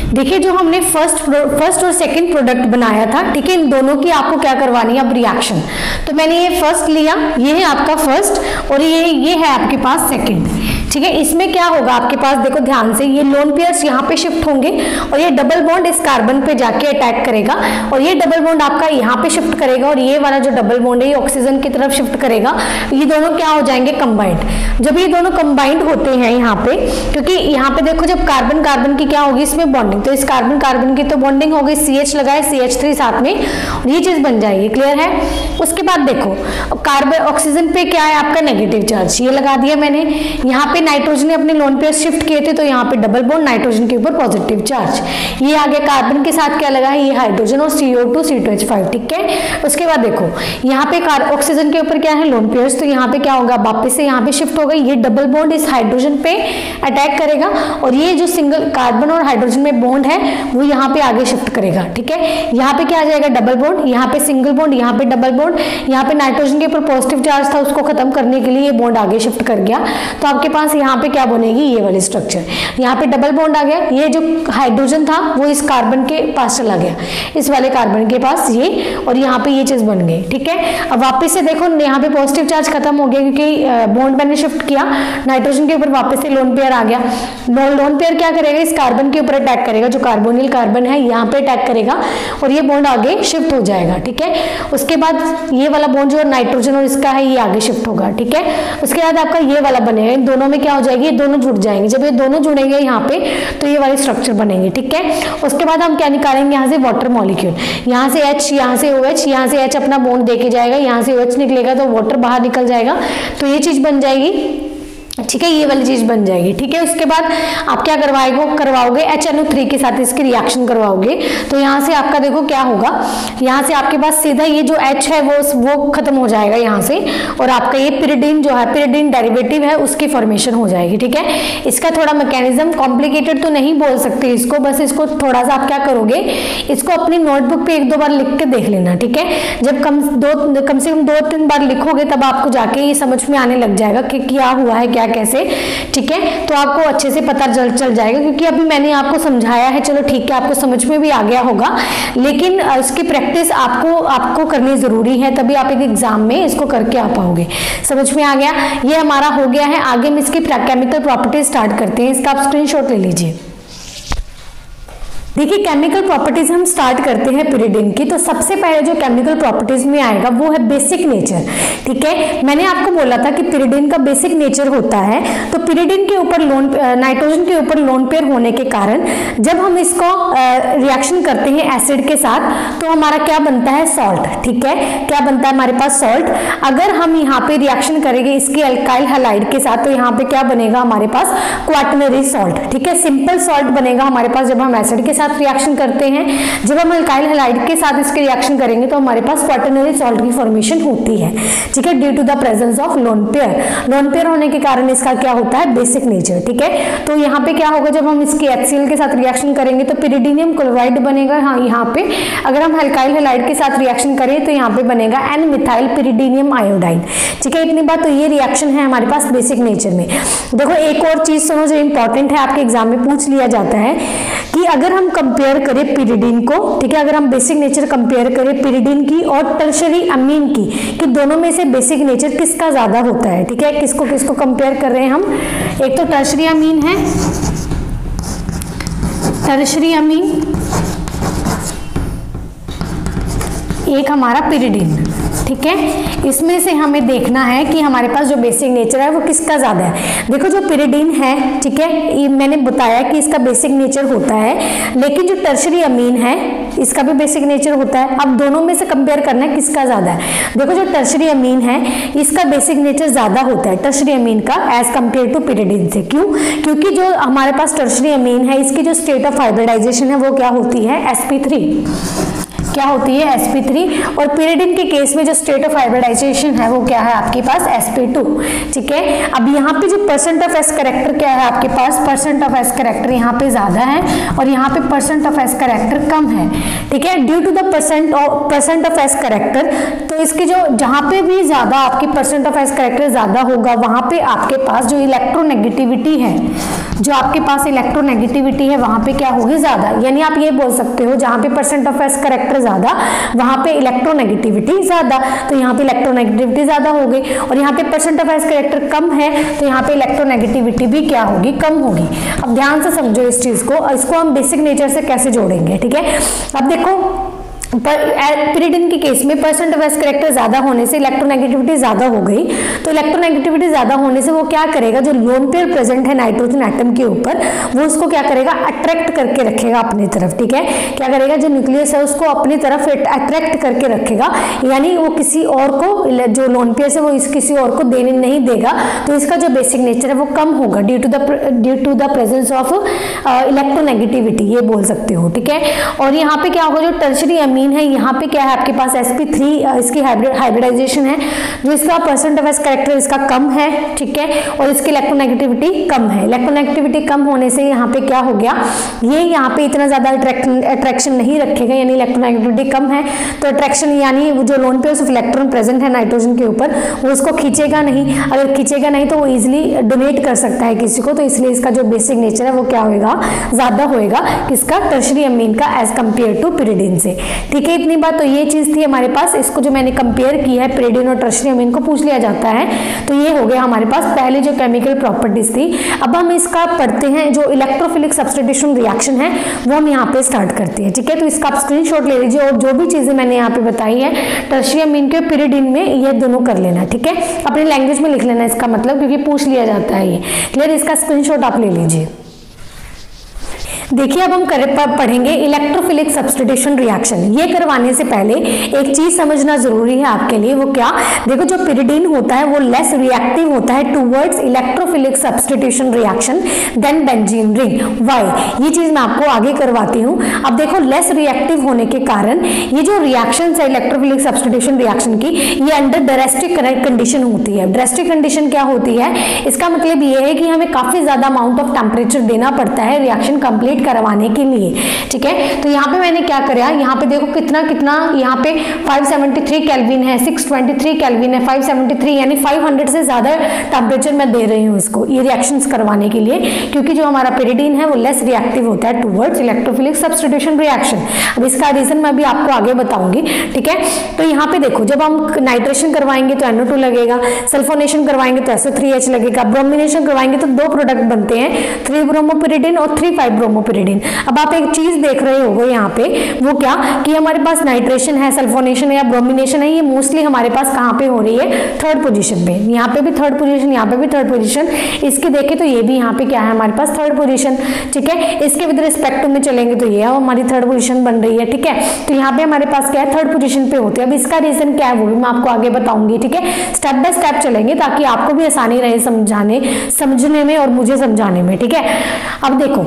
देखिए जो हमने फर्स्ट और सेकंड प्रोडक्ट बनाया था, ठीक है, इन दोनों की आपको क्या करवानी है अब रिएक्शन। तो मैंने ये फर्स्ट लिया, ये है आपका फर्स्ट और ये है आपके पास सेकंड, ठीक है। इसमें क्या होगा आपके पास, देखो ध्यान से, ये लोन पेयर्स यहाँ पे शिफ्ट होंगे और ये डबल बॉन्ड इस कार्बन पे जाके अटैक करेगा और ये डबल बॉन्ड आपका यहाँ पे शिफ्ट करेगा और ये वाला जो डबल बॉन्ड है ये ऑक्सीजन की तरफ शिफ्ट करेगा। ये दोनों क्या हो जाएंगे, कंबाइंड। जब ये दोनों कंबाइंड होते हैं यहाँ पे, क्योंकि यहाँ पे देखो जब कार्बन कार्बन की क्या होगी इसमें बॉन्डिंग, तो इस कार्बन कार्बन की तो बॉन्डिंग हो गई, CH लगाए CH3 साथ में और ये चीज बन जाएगी, क्लियर है। उसके बाद देखो कार्बन ऑक्सीजन पे क्या है आपका नेगेटिव चार्ज, ये लगा दिया मैंने। यहाँ पे नाइट्रोजन ने अपने लोन पेयर शिफ्ट किए थे तो यहाँ पे डबल बॉन्ड, नाइट्रोजन के ऊपर पॉजिटिव चार्ज। ये आगे कार्बन के साथ क्या लगा है, ये हाइड्रोजन और CO2 C2H5, ठीक है। उसके बाद देखो यहाँ पे ऑक्सीजन के ऊपर क्या है, लोन पेयर्स, तो यहाँ पे क्या होगा, वापस से यहाँ पे शिफ्ट हो गई, ये डबल बॉन्ड इस हाइड्रोजन पे अटैक करेगा और ये जो सिंगल कार्बन और हाइड्रोजन में बॉन्ड है वो यहाँ पे आगे शिफ्ट करेगा, ठीक है। यहाँ पे क्या आ जाएगा, डबल बॉन्ड, यहाँ पे सिंगल बॉन्ड, यहाँ पे डबल बॉन्ड, यहाँ पे नाइट्रोजन के ऊपर पॉजिटिव चार्ज था उसको खत्म करने के लिए ये बॉन्ड आगे शिफ्ट कर गया। तो आपके पास यहाँ पे क्या बनेगी, ये वाली स्ट्रक्चर, यहाँ पे डबल बॉन्ड आ गया, ये जो हाइड्रोजन था वो इस कार्बन के पास चला गया, इस वाले कार्बन के पास ये, और यहाँ पे ये चीज बन गई, ठीक है। अब वापस से देखो यहाँ पे पॉजिटिव चार्ज खत्म हो गया क्योंकि बॉन्ड मैंने शिफ्ट किया, नाइट्रोजन के ऊपर वापस से लोन पेयर आ गया। लोन पेयर क्या करेगा, इस कार्बन के ऊपर अटैक करेगा, जो कार्बोनिल कार्बन है यहाँ पे अटैक करेगा और ये बॉन्ड आगे शिफ्ट हो जाएगा, ठीक है। उसके बाद ये वाला बॉन्ड जो नाइट्रोजन और इसका है ये आगे शिफ्ट होगा, ठीक है। उसके बाद आपका ये वाला बनेगा, इन दोनों में क्या हो जाएगी, ये दोनों जुड़ जाएंगे। जब ये दोनों जुड़ेंगे यहाँ पे तो ये वाले स्ट्रक्चर बनेंगे, ठीक है। उसके बाद हम क्या निकालेंगे, यहाँ से वाटर मॉलिक्यूल, यहाँ से H, यहाँ से OH, यहाँ से H अपना बॉन्ड देके जाएगा, यहाँ से OH निकलेगा तो वाटर बाहर निकल जाएगा, तो ये चीज बन जाएगी, ठीक है, ये वाली चीज बन जाएगी, ठीक है। उसके बाद आप क्या करवाओगे HNO3 के साथ इसकी रिएक्शन करवाओगे, तो यहाँ से आपका देखो क्या होगा, यहाँ से आपके पास सीधा ये जो H है वो खत्म हो जाएगा यहाँ से और आपका ये पिरिडीन जो है, पिरिडीन डेरिवेटिव है उसकी फॉर्मेशन हो जाएगी, ठीक है। इसका थोड़ा मैकेनिज्म कॉम्प्लिकेटेड तो नहीं बोल सकते इसको, बस इसको थोड़ा सा आप क्या करोगे, इसको अपनी नोटबुक पे 1-2 बार लिख के देख लेना, ठीक है। जब कम से कम 2-3 बार लिखोगे तब आपको जाके ये समझ में आने लग जाएगा कि क्या हुआ है क्या कैसे, ठीक है। तो आपको अच्छे से पता चल जाएगा, क्योंकि अभी मैंने आपको समझाया है, चलो ठीक है आपको समझ में भी आ गया होगा, लेकिन इसकी प्रैक्टिस आपको करनी जरूरी है, तभी आप एक एग्जाम में इसको करके आ पाओगे। समझ में आ गया, ये हमारा हो गया है। आगे हम इसकी केमिकल प्रॉपर्टीज स्टार्ट करते हैं, इसका आप स्क्रीनशॉट ले लीजिए। देखिए केमिकल प्रॉपर्टीज हम स्टार्ट करते हैं पिरिडिन की। तो सबसे पहले जो केमिकल प्रॉपर्टीज में आएगा वो है बेसिक नेचर, ठीक है। मैंने आपको बोला था कि पिरिडिन का बेसिक नेचर होता है, तो पिरिडिन के ऊपर नाइट्रोजन के ऊपर लोन पेयर होने के कारण जब हम इसको रिएक्शन करते हैं एसिड के साथ तो हमारा क्या बनता है, सॉल्ट, ठीक है। क्या बनता है हमारे पास, सॉल्ट। अगर हम यहाँ पे रिएक्शन करेंगे इसके अल्काइल हैलाइड के साथ तो यहाँ पे क्या बनेगा हमारे पास, क्वाटरनरी सॉल्ट, ठीक है। सिंपल सॉल्ट बनेगा हमारे पास जब हम एसिड के साथ रिएक्शन करते हैं। जब हम अल्काइल हैलाइड के साथ इसके रिएक्शन करेंगे तो हमारे पास क्वाटरनरी सॉल्ट की फॉर्मेशन होती है, ठीक है, due to the presence of lone pair. Lone pair होने के कारण इसका क्या होता है, बेसिक नेचर, ठीक है। तो यहाँ पे क्या होगा, जब हम इसके HCl के साथ रिएक्शन करेंगे तो पिरिडीनियम क्लोराइड बनेगा। हाँ, यहाँ पे अगर हम अल्काइल हैलाइड के साथ रिएक्शन करें तो यहाँ पे बनेगा N मिथाइल पिरिडीनियम आयोडाइड, ठीक है। इतनी बात, तो ये रिएक्शन है हमारे पास बेसिक नेचर में। देखो एक और चीज सुनो जो इंपॉर्टेंट है, आपके एग्जाम में पूछ लिया जाता है कि अगर हम कंपेयर करें पिरिडीन को, ठीक है, अगर हम बेसिक नेचर कंपेयर करें पिरिडीन की और टर्शरी अमीन की, कि दोनों में से बेसिक नेचर किसका ज्यादा होता है, ठीक है। किसको कंपेयर कर रहे हैं हम, एक तो टर्शरी अमीन है, टर्शरी अमीन, एक हमारा पिरिडिन, ठीक है। इसमें से हमें देखना है कि हमारे पास जो बेसिक नेचर है वो किसका ज़्यादा है। देखो जो पिरिडिन है, ठीक है, ये मैंने बताया कि इसका बेसिक नेचर होता है, लेकिन जो टर्शरी अमीन है इसका भी बेसिक नेचर होता है। अब दोनों में से कंपेयर करना है किसका ज़्यादा है। देखो जो टर्शरी अमीन है इसका बेसिक नेचर ज़्यादा होता है टर्शरी अमीन का एज कम्पेयर टू पिरिडिन से। क्यों? क्योंकि जो हमारे पास टर्शरी अमीन है इसकी जो स्टेट ऑफ हाइब्रिडाइजेशन है वो क्या होती है, sp3, क्या होती है, sp3। और पिरिडिन के केस में जो स्टेट ऑफ हाइब्रिडाइजेशन है वो क्या है आपके पास, sp2, ठीक है। अब यहाँ पे जो परसेंट ऑफ एस करेक्टर क्या है आपके पास, परसेंट ऑफ एस करेक्टर यहाँ पे ज्यादा है और यहाँ पे परसेंट ऑफ एस करेक्टर कम है, ठीक है। Due to the percent of s character, तो इसके जो जहाँ पे भी ज्यादा आपकी परसेंट ऑफ एस करेक्टर ज्यादा होगा वहां पे आपके पास जो इलेक्ट्रोनेगेटिविटी है, जो आपके पास इलेक्ट्रोनेगेटिविटी है वहां पे क्या होगी, ज्यादा। यानी आप ये बोल सकते हो जहां पे परसेंट ऑफ एस करेक्टर ज्यादा वहां पे इलेक्ट्रोनेगेटिविटी ज्यादा, तो यहाँ पे इलेक्ट्रोनेगेटिविटी ज्यादा हो गई। और यहाँ पे परसेंट ऑफ एस करेक्टर कम है तो यहाँ पे इलेक्ट्रोनेगेटिविटी भी क्या होगी, कम होगी। अब ध्यान से समझो इस चीज को, इसको हम बेसिक नेचर से कैसे जोड़ेंगे, ठीक है। अब देखो पिरिडिन के केस में परसेंट ऑफ एस करेक्टर ज्यादा होने से इलेक्ट्रोनेगेटिविटी ज्यादा हो गई, तो इलेक्ट्रोनेगेटिविटी ज्यादा होने से वो क्या करेगा, जो लोन पेयर प्रेजेंट है नाइट्रोजन एटम के ऊपर वो उसको क्या करेगा, अट्रैक्ट करके रखेगा अपनी तरफ, ठीक है। क्या करेगा, जो न्यूक्लियस है उसको अपनी तरफ अट्रैक्ट करके रखेगा, यानी वो किसी और को, जो लोन पेयर है वो किसी और को देने नहीं देगा, तो इसका जो बेसिक नेचर है वो कम होगा due to the presence of electronegativity, ये बोल सकते हो, ठीक है। और यहाँ पे क्या होगा, जो टर्शरी है यहाँ पे क्या है आपके पास sp3, इसकी हाइब्रिडाइजेशन है, जो इसका परसेंट ऑफ एस करेक्टर इसका कम है, ठीक है, और इसकी इलेक्ट्रोनेगेटिविटी कम है। इलेक्ट्रोनेगेटिविटी कम होने से यहाँ पे क्या हो गया, ये यहाँ पे इतना ज्यादा अट्रैक्शन नहीं रखेगा, यानी इलेक्ट्रोनेगेटिविटी कम है तो अट्रैक्शन, यानी जो lone pairs of electron present है नाइट्रोजन के ऊपर वो उसको खींचेगा नहीं। अगर खींचेगा नहीं तो वो इजिली डोनेट कर सकता है किसी को, तो इसलिए इसका जो बेसिक नेचर है वो क्या होगा, ज्यादा होएगा किसका, टर्शरी अमीन का एज कम्पेयर टू पिरिडिन से, ठीक है। इतनी बात तो ये चीज थी हमारे पास, इसको जो मैंने कंपेयर किया है पिरिडिन और टर्शरी अमीन को पूछ लिया जाता है, तो ये हो गया हमारे पास पहले जो केमिकल प्रॉपर्टीज थी। अब हम इसका पढ़ते हैं, जो इलेक्ट्रोफिलिक सब्स्टिट्यूशन रिएक्शन है वो हम यहाँ पे स्टार्ट करते हैं, ठीक है। तो इसका आप स्क्रीनशॉट ले लीजिए और जो भी चीजें मैंने यहाँ पे बताई है टर्शरी अमीन के पिरिडिन में ये दोनों कर लेना, ठीक है। अपनी लैंग्वेज में लिख लेना इसका मतलब, क्योंकि पूछ लिया जाता है ये, क्लियर। इसका स्क्रीनशॉट आप ले लीजिए। देखिए अब हम पढ़ेंगे इलेक्ट्रोफिलिक सब्स्टिट्यूशन रिएक्शन। ये करवाने से पहले एक चीज समझना जरूरी है आपके लिए, वो क्या, देखो जो पिरिडिन होता है वो लेस रिएक्टिव होता है towards electrophilic substitution reaction then benzene ring. Why, ये चीज मैं आपको आगे करवाती हूँ। अब देखो लेस रिएक्टिव होने के कारण ये जो रिएक्शन है इलेक्ट्रोफिलिक सब्स्टिट्यूशन रिएक्शन की, ये अंडर ड्रेस्टिक कंडीशन होती है। ड्रेस्टिक कंडीशन क्या होती है, इसका मतलब ये है कि हमें काफी ज्यादा अमाउंट ऑफ टेम्परेचर देना पड़ता है रिएक्शन कंप्लीट करवाने के लिए, ठीक है। तो यहाँ पे मैंने क्या करा, यहाँ पे देखो कितना यहाँ पे 573 केल्विन है, 623 केल्विन है, 573 यानी 500 से ज्यादा टेम्परेचर मैं दे रही हूँ इसको ये रिएक्शंस करवाने के लिए, क्योंकि जो हमारा पिरिडिन है वो लेस रिएक्टिव होता है टुवर्ड्स इलेक्ट्रोफिलिक सब्स्टिट्यूशन रिएक्शन। अब इसका रीजन मैं भी आपको आगे बताऊंगी, ठीक है। तो यहाँ पे देखो जब हम नाइट्रेशन करवाएंगे तो NO2 लगेगा, सल्फोनेशन करवाएंगे तो SO3H लगेगा, ब्रोमिनेशन करवाएंगे तो दो प्रोडक्ट बनते हैं, 3-ब्रोमोपिरिडिन और 3,5-ब्रोमोपिरिडिन। अब आप एक चीज देख रहे होगे यहाँ पे, वो क्या कि हमारे पास नाइट्रेशन है, सल्फोनेशन है या ब्रोमिनेशन है, ये मोस्टली हमारे पास कहाँ पे हो रही है, थर्ड पोजीशन पे। यहाँ पे भी थर्ड पोजीशन, यहाँ पे भी थर्ड पोजीशन, इसके देखें तो ये भी यहाँ पे क्या है हमारे पास थर्ड पोजीशन, ठीक है। इसके विद रिस्पेक्ट में चलेंगे तो ये हमारी थर्ड पोजीशन बन रही है, ठीक है। तो यहाँ पे हमारे पास क्या है, थर्ड पोजीशन पे होते हैं। अब इसका रीजन क्या है वो भी मैं आपको आगे बताऊंगी, ठीक है। स्टेप बाय स्टेप चलेंगे ताकि आपको भी आसानी रहे समझने में और मुझे समझाने में, ठीक है। अब देखो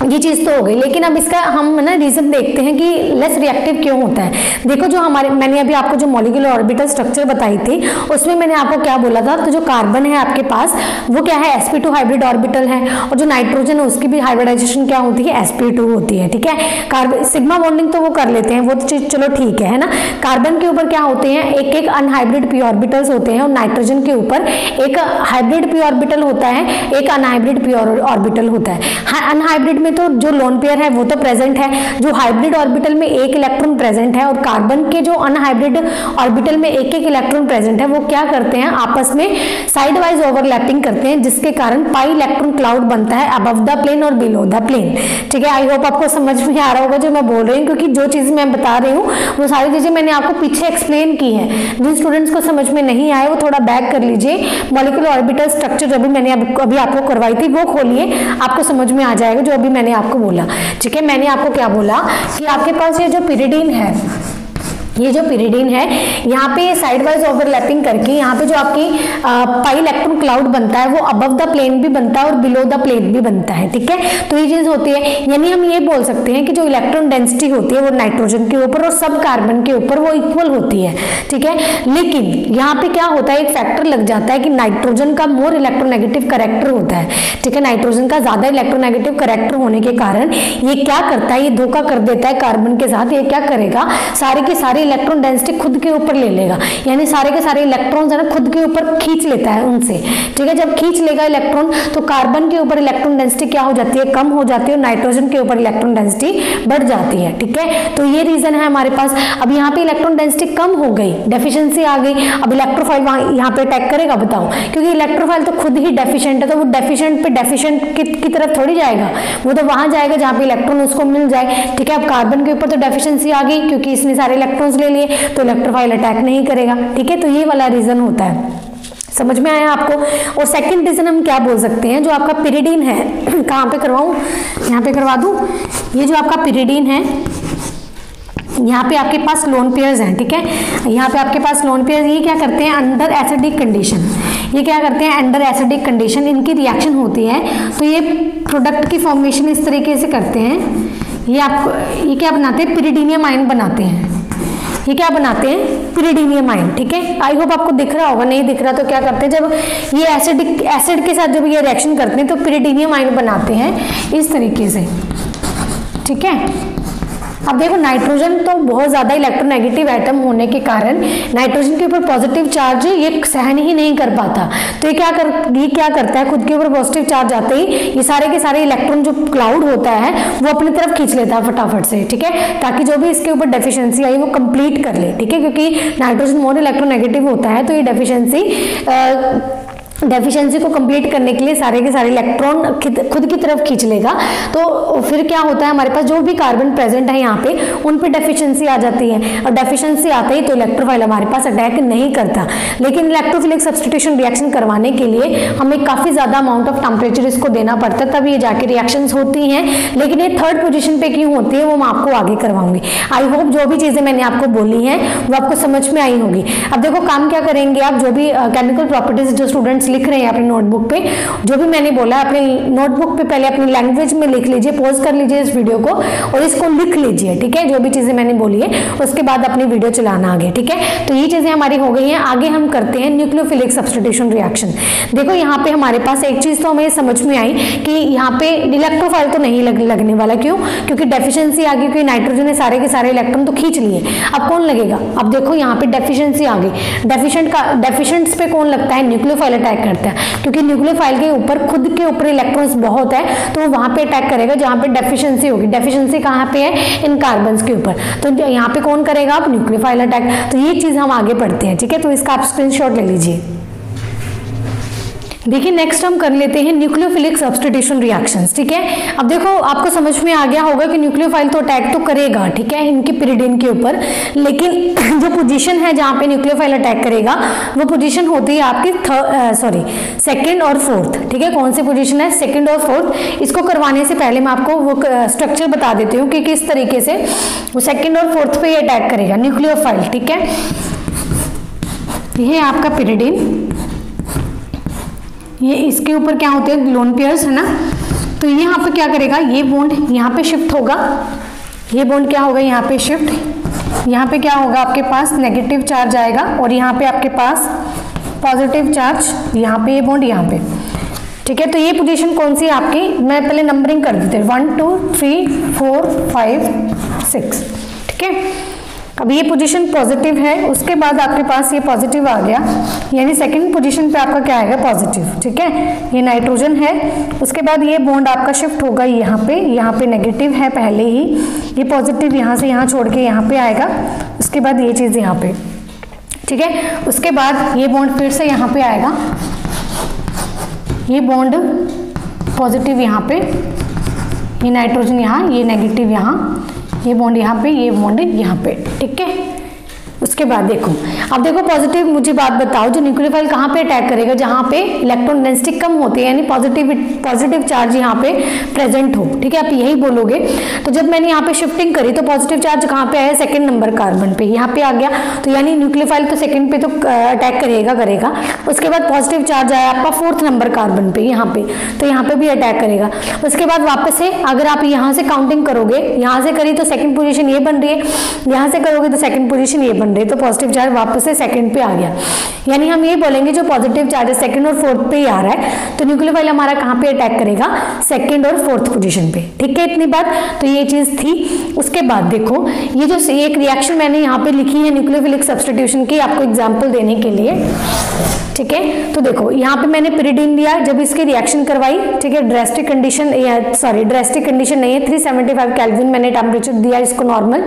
ये चीज तो हो गई, लेकिन अब इसका हम ना रीजन देखते हैं कि लेस रिएक्टिव क्यों होता है। देखो जो मैंने अभी आपको जो मॉलिक्यूलर ऑर्बिटल स्ट्रक्चर बताई थी उसमें मैंने आपको क्या बोला था, तो जो कार्बन है आपके पास वो क्या है, sp2 हाइब्रिड ऑर्बिटल है, और जो नाइट्रोजन है उसकी भी हाइब्रिडाइजेशन क्या होती है, sp2 होती है, ठीक है। कार्बन सिग्मा बॉन्डिंग तो वो कर लेते हैं, वो तो चीज चलो ठीक है ना। कार्बन के ऊपर क्या होते हैं, एक एक अनहाइब्रिड पी ऑर्बिटल्स होते हैं, और नाइट्रोजन के ऊपर एक हाइब्रिड पी ऑर्बिटल होता है, एक अनहाइब्रिड पी ऑर्बिटल होता है। अनहाइब्रिड में तो जो लोन पेयर है वो तो प्रेजेंट है, जो हाइब्रिड ऑर्बिटल में एक इलेक्ट्रॉन प्रेजेंट है और कार्बन के जो अनहाइब्रिड ऑर्बिटल में एक एक इलेक्ट्रॉन प्रेजेंट है, वो क्या करते हैं आपस में साइड वाइज ओवरलैपिंग करते हैं, जिसके कारण पाई इलेक्ट्रॉन क्लाउड बनता है अबव द प्लेन और बिलो द प्लेन। ठीक है, आई होप आपको समझ में आ रहा होगा जो मैं बोल रही हूँ, क्योंकि जो चीज मैं बता रही हूँ वो सारी चीजें मैंने आपको पीछे एक्सप्लेन की है। जिन स्टूडेंट्स को समझ में नहीं आए वो थोड़ा बैक कर लीजिए, मॉलिक्यूलर ऑर्बिटल स्ट्रक्चर जो भी मैंने अभी आपको करवाई थी वो खोलिए, आपको समझ में आ जाएगा जो अभी मैंने आपको बोला। ठीक है, मैंने आपको क्या बोला कि आपके पास ये जो पिरिडीन है, ये जो पिरिडीन है यहाँ पे साइड वाइज ओवरलैपिंग करके यहाँ पे जो आपकी पाई इलेक्ट्रॉन क्लाउड बनता है वो अबव द प्लेन भी बनता है और बिलो द प्लेन भी बनता है। ठीक है, तो ये चीज होती है, यानी हम ये बोल सकते हैं कि जो इलेक्ट्रॉन डेंसिटी होती है वो नाइट्रोजन के ऊपर और सब कार्बन के ऊपर वो इक्वल होती है। ठीक है, लेकिन यहाँ पे क्या होता है, एक फैक्टर लग जाता है कि नाइट्रोजन का मोर इलेक्ट्रोनेगेटिव करेक्टर होता है। ठीक है, नाइट्रोजन का ज्यादा इलेक्ट्रोनेगेटिव करेक्टर होने के कारण ये क्या करता है, ये धोखा कर देता है कार्बन के साथ। ये क्या करेगा, सारे के सारे इलेक्ट्रॉन डेंसिटी खुद के ऊपर ले लेगा, यानी सारे के सारे इलेक्ट्रॉन्स है ना खुद के ऊपर खींच लेता है उनसे। ठीक है, जब खींच लेगा इलेक्ट्रॉन तो कार्बन के ऊपर इलेक्ट्रॉन डेंसिटी क्या हो जाती है, कम हो जाती है, और नाइट्रोजन के ऊपर इलेक्ट्रॉन डेंसिटी बढ़ जाती है। ठीक है, तो ये रीजन है हमारे पास। अब यहाँ पे इलेक्ट्रॉन डेंसिटी कम हो गई, डेफिशिएंसी आ गई, अब इलेक्ट्रोफाइल यहाँ पे अटैक करेगा, बताओ, क्योंकि इलेक्ट्रोफाइल तो खुद ही डेफिशिएंट है, तो वो डेफिशिएंट पे डेफिशिएंट की तरफ थोड़ी जाएगा, वो तो वहां जाएगा जहाँ पे इलेक्ट्रॉन उसको मिल जाए। ठीक है, अब कार्बन के ऊपर तो डेफिशिएंसी आ गई क्योंकि इसने सारे इलेक्ट्रॉन्स ले लिए, तो इलेक्ट्रोफाइल अटैक नहीं करेगा। ठीक है, तो ये वाला रीजन होता है, समझ में आया आपको। और सेकंड रीजन हम क्या बोल सकते हैं, जो आपका पिरिडीन है कहाँ पे करवाऊं, यहाँ पे करवा दूं, ये जो आपका पिरिडीन है यहाँ पे आपके पास लोन पेयर्स हैं। ठीक है, यहाँ पे आपके पास लोन पेयर्स, ये क्या करते हैं अंडर एसिडिक कंडीशन, ये क्या करते हैं अंडर एसिडिक कंडीशन, इनकी रिएक्शन होती है तो ये प्रोडक्ट की फॉर्मेशन इस तरीके से करते हैं। ये क्या बनाते हैं, पिरिडीनियम आयन बनाते हैं। ये क्या बनाते हैं, पिरिडीनियम आयन। ठीक है, आई होप आपको दिख रहा होगा, नहीं दिख रहा तो क्या करते हैं, जब ये एसिड के साथ जब ये रिएक्शन करते हैं तो पिरिडीनियम आयन बनाते हैं इस तरीके से। ठीक है, अब देखो नाइट्रोजन तो बहुत ज्यादा इलेक्ट्रोनेगेटिव एटम होने के कारण नाइट्रोजन के ऊपर पॉजिटिव चार्ज ये सहन ही नहीं कर पाता, तो ये क्या करता है, खुद के ऊपर पॉजिटिव चार्ज आते ही ये सारे के सारे इलेक्ट्रॉन जो क्लाउड होता है वो अपनी तरफ खींच लेता है फटाफट से। ठीक है, ताकि जो भी इसके ऊपर डेफिशिएंसी आई वो कंप्लीट कर ले। ठीक है, क्योंकि नाइट्रोजन मोर इलेक्ट्रोनेगेटिव होता है तो ये डेफिशिएंसी को कंप्लीट करने के लिए सारे के सारे इलेक्ट्रॉन खुद की तरफ खींच लेगा। तो फिर क्या होता है, हमारे पास जो भी कार्बन प्रेजेंट है यहाँ पे उन पे डेफिशिएंसी आ जाती है, और डेफिशिएंसी आते ही तो इलेक्ट्रोफाइल हमारे पास अटैक नहीं करता। लेकिन इलेक्ट्रोफिलिक सब्स्टिट्यूशन रिएक्शन करवाने के लिए हमें काफी ज्यादा अमाउंट ऑफ टेम्परेचर इसको देना पड़ता है, तब ये जाके रिएक्शंस होती हैं। लेकिन ये थर्ड पोजिशन पे क्यों होती है वो मैं आपको आगे करवाऊंगी। आई होप जो भी चीजें मैंने आपको बोली हैं वो आपको समझ में आई होगी। अब देखो काम क्या करेंगे आप, जो भी केमिकल प्रॉपर्टीज जो स्टूडेंट्स लिख रहे हैं अपनी नोटबुक पे, जो भी मैंने बोला अपने नोटबुक पे पहले अपनी लैंग्वेज में लिख लीजिए, पॉज कर लीजिए इस वीडियो को और इसको लिख लीजिए। ठीक है, जो भी चीजें मैंने बोली है उसके बाद अपनी वीडियो चलाना आगे। ठीक है, तो ये चीजें हमारी हो गई हैं। आगे हम करते हैं न्यूक्लियोफिलिक सब्स्टिट्यूशन रिएक्शन। देखो यहाँ पे हमारे पास एक चीज तो हमें समझ में आई कि यहाँ पे इलेक्ट्रोफाइल तो नहीं लगने वाला, क्यों, क्योंकि डेफिशिएंसी आ गई, क्योंकि नाइट्रोजन ने सारे के सारे इलेक्ट्रॉन तो खींच लिए। अब कौन लगेगा, अब देखो यहाँ पे डेफिशिएंसी आ गई, डेफिशिएंट्स पे कौन लगता है, न्यूक्लियोफाइल अटैक करता है, क्योंकि न्यूक्लियोफाइल के ऊपर खुद के ऊपर इलेक्ट्रॉन्स बहुत है तो वो वहां पे अटैक करेगा जहां पे डेफिशिएंसी होगी। डेफिशिएंसी कहां पे है, इन कार्बन्स के ऊपर, तो यहाँ पे कौन करेगा, आप न्यूक्लियोफाइल अटैक। तो ये चीज हम आगे पढ़ते हैं। ठीक है, तो इसका आप स्क्रीनशॉट ले लीजिए। देखिए नेक्स्ट हम कर लेते हैं न्यूक्लियोफिलिक सब्स्टिट्यूशन रिएक्शंस। ठीक है, अब देखो आपको समझ में आ गया होगा कि न्यूक्लियोफाइल तो अटैक तो करेगा, ठीक है, इनके पिरिडीन के ऊपर, लेकिन जो पोजीशन है जहां पे न्यूक्लियोफाइल अटैक करेगा वो पोजीशन होती है आपकी सेकंड और फोर्थ। ठीक है, कौन सी पोजीशन है, सेकंड और फोर्थ। इसको करवाने से पहले मैं आपको वो स्ट्रक्चर बता देती हूँ कि किस तरीके से वो सेकंड और फोर्थ पे अटैक करेगा न्यूक्लियोफाइल। ठीक है, ये आपका पिरिडीन, ये इसके ऊपर क्या होते हैं, लोन पेयर्स है ना, तो यहाँ पे क्या करेगा, ये बॉन्ड यहाँ पे शिफ्ट होगा, ये बॉन्ड क्या होगा यहाँ पे शिफ्ट, यहाँ पे क्या होगा आपके पास नेगेटिव चार्ज आएगा और यहाँ पे आपके पास पॉजिटिव चार्ज, यहाँ पे ये बॉन्ड यहाँ पे। ठीक है, तो ये पोजीशन कौन सी है आपकी, मैं पहले नंबरिंग कर देती हूँ, 1 2 3 4 5 6। ठीक है, अब ये पोजीशन पॉजिटिव है, उसके बाद आपके पास ये पॉजिटिव आ गया, यानी सेकंड पोजीशन पे आपका क्या आएगा, पॉजिटिव। ठीक है, ये नाइट्रोजन है, उसके बाद ये बॉन्ड आपका शिफ्ट होगा यहाँ पे नेगेटिव है पहले ही, ये पॉजिटिव यहाँ से यहाँ छोड़ के यहाँ पे आएगा, उसके बाद ये चीज़ यहाँ पे। ठीक है, उसके बाद ये बॉन्ड फिर से यहाँ पे आएगा, ये बॉन्ड पॉजिटिव यहाँ पे, ये नाइट्रोजन यहाँ, ये नेगेटिव यहाँ, ये बॉन्ड यहाँ पे, ये बॉन्ड यहाँ पे। ठीक है, उसके बाद देखो, अब देखो पॉजिटिव, मुझे बात बताओ, जो न्यूक्लियोफाइल कहाँ पे अटैक करेगा, जहाँ पे इलेक्ट्रॉन डेंसिटी कम होती है, यानी पॉजिटिव चार्ज यहाँ पे प्रेजेंट हो। ठीक है, आप यही बोलोगे। तो जब मैंने यहाँ पे शिफ्टिंग करी तो पॉजिटिव चार्ज कहाँ पे आया, सेकंड नंबर कार्बन पे, यहाँ पे आ गया, तो यानी न्यूक्लियोफाइल तो सेकंड पे तो अटैक करेगा। उसके बाद पॉजिटिव चार्ज आया आपका फोर्थ नंबर कार्बन पे, यहाँ पे, तो यहाँ पे भी अटैक करेगा। उसके बाद वापस से अगर आप यहाँ से काउंटिंग करोगे, यहाँ से करी तो सेकंड पोजीशन ये बन रही है, यहाँ से करोगे तो सेकंड पोजीशन ये बन रही है, तो पॉजिटिव चार्ज वापस से सेकंड पे आ गया। यानी हम ये बोलेंगे जो पॉजिटिव चार्ज है सेकंड और फोर्थ पे ही आ रहा है, तो न्यूक्लियोफाइल हमारा कहाँ पे अटैक करेगा, सेकंड और फोर्थ पोजीशन पे। ठीक है, इतनी बात, तो ये चीज थी। उसके बाद देखो, ये जो एक रिएक्शन मैंने यहाँ पे लिखी है न्यूक्लियोफिलिक सब्स्टिट्यूशन की, आपको एग्जाम्पल देने के लिए। ठीक है, तो देखो यहाँ पे मैंने पिरिडीन लिया, जब इसकी रिएक्शन करवाई, ठीक है, ड्रेस्टिक कंडीशन नहीं है, 375 केल्विन मैंने टेम्परेचर दिया इसको नॉर्मल।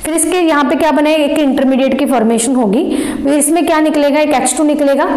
फिर इसके यहाँ पे क्या बनेगा, एक इंटरमीडिएट की फॉर्मेशन होगी, इसमें क्या निकलेगा, एक H2 निकलेगा,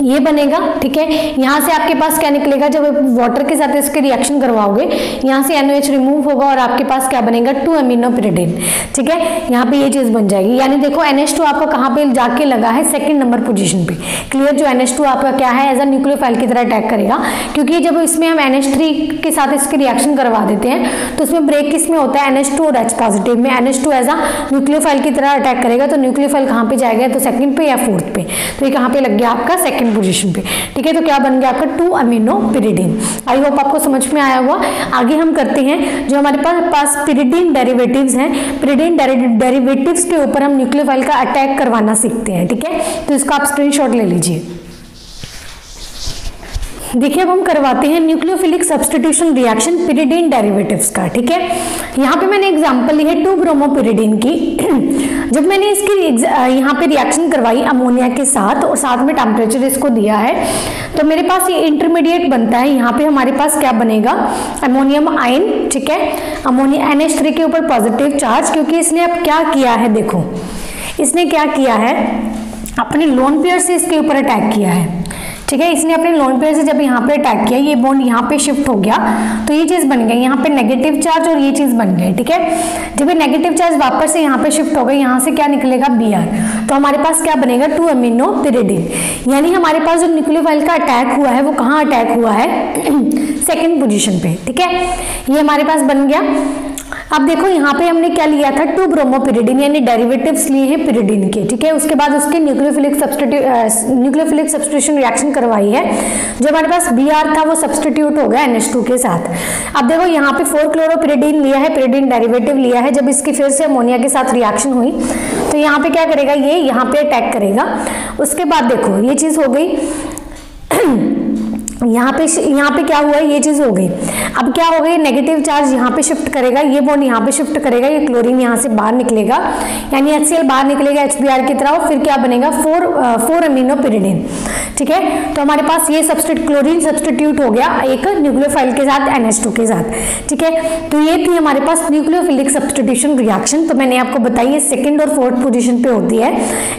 ये बनेगा। ठीक है, यहाँ से आपके पास क्या निकलेगा, जब वाटर के साथ इसके रिएक्शन करवाओगे, यहाँ से NOH रिमूव होगा और आपके पास क्या बनेगा, 2 अमीनो पिरिडीन। ठीक है, यहाँ पे ये चीज बन जाएगी। यानी देखो NH2 आपका कहाँ पे जाके लगा है, सेकंड नंबर पोजीशन पे। क्लियर, जो NH2 आपका क्या है, एज अ न्यूक्लियोफाइल की तरह अटैक करेगा, क्योंकि जब इसमें हम NH3 के साथ इसके रिएक्शन करवा देते हैं तो उसमें ब्रेक किसमें होता है, NH2 और H पॉजिटिव में। NH2 एज अ न्यूक्लियोफाइल की तरह अटैक करेगा, तो न्यूक्लियोफाइल कहाँ पे जाएगा, तो सेकंड पे या फोर्थ पे, तो ये कहाँ पे लग गया आपका, सेकंड पोजीशन पे। ठीक है, तो क्या बन गया आपका, 2 अमीनो पिरिडीन। आई होप आपको समझ में आया होगा। आगे हम करते हैं, जो हमारे पास पिरिडीन डेरिवेटिव्स हैं, पिरिडीन डेरिवेटिव्स के ऊपर हम न्यूक्लियोफाइल का अटैक करवाना सीखते हैं। ठीक है, तो इसका आप स्क्रीनशॉट ले लीजिए। देखिए, अब हम करवाते हैं nucleophilic substitution reaction pyridine derivatives का। ठीक है, यहाँ पे मैंने एग्जांपल ली है 2-ब्रोमोपिरिडीन की। जब मैंने इसकी यहाँ पे रिएक्शन करवाई अमोनिया के साथ और साथ में टेम्परेचर इसको दिया है, तो मेरे पास ये इंटरमीडिएट बनता है। यहाँ पे हमारे पास क्या बनेगा, अमोनियम आयन। ठीक है, अमोनिया NH3 के ऊपर पॉजिटिव चार्ज, क्योंकि इसने अब क्या किया है, देखो इसने क्या किया है, अपने लोन पेयर से इसके ऊपर अटैक किया है। ठीक है, इसने अपने लोन पेयर से जब यहाँ पे अटैक किया, ये बॉन्ड यहाँ पे शिफ्ट हो गया, तो ये चीज बन गई, यहाँ पे नेगेटिव चार्ज और ये चीज बन गई। ठीक है, जब ये नेगेटिव चार्ज वापस से यहाँ पे शिफ्ट हो गई, यहाँ से क्या निकलेगा, Br, तो हमारे पास क्या बनेगा, 2 अमीनो पिरिडीन। यानी हमारे पास जो न्यूक्लियोफाइल का अटैक हुआ है वो कहाँ अटैक हुआ है, सेकेंड पोजिशन पे। ठीक है, ये हमारे पास बन गया। अब देखो यहाँ पे हमने क्या लिया था, 2-ब्रोमोपिरिडीन, यानी डेरिवेटिव्स लिए हैं पिरिडीन के। ठीक है, उसके बाद उसके न्यूक्लियोफिलिक सब्स्टिट्यूशन रिएक्शन करवाई है, जो हमारे पास Br था वो सब्स्टिट्यूट हो गया NH2 के साथ। अब देखो यहाँ पे 4-क्लोरोपिरिडीन लिया है, पिरिडीन डेरिवेटिव लिया है, जब इसकी फिर से अमोनिया के साथ रिएक्शन हुई तो यहाँ पे क्या करेगा, ये यहाँ पे अटैक करेगा। उसके बाद देखो ये चीज हो गई, यहाँ पे क्या हुआ, ये चीज हो गई। अब क्या हो गई, नेगेटिव चार्ज यहाँ पे शिफ्ट करेगा, ये बॉन्ड यहाँ पे शिफ्ट करेगा, ये क्लोरीन यहाँ से बाहर निकलेगा, यानी HCl बाहर निकलेगा HBr की तरह, और फिर क्या बनेगा, 4 अमीनो पिरिडीन। ठीक है, तो हमारे पास ये क्लोरीन सब्स्टिट्यूट हो गया एक न्यूक्लियोफाइल के साथ NH2 के साथ। ठीक है, तो ये थी हमारे पास न्यूक्लियोफिलिक सब्स्टिट्यूशन रिएक्शन। तो मैंने आपको बताई है सेकंड और फोर्थ पोजीशन पे होती है,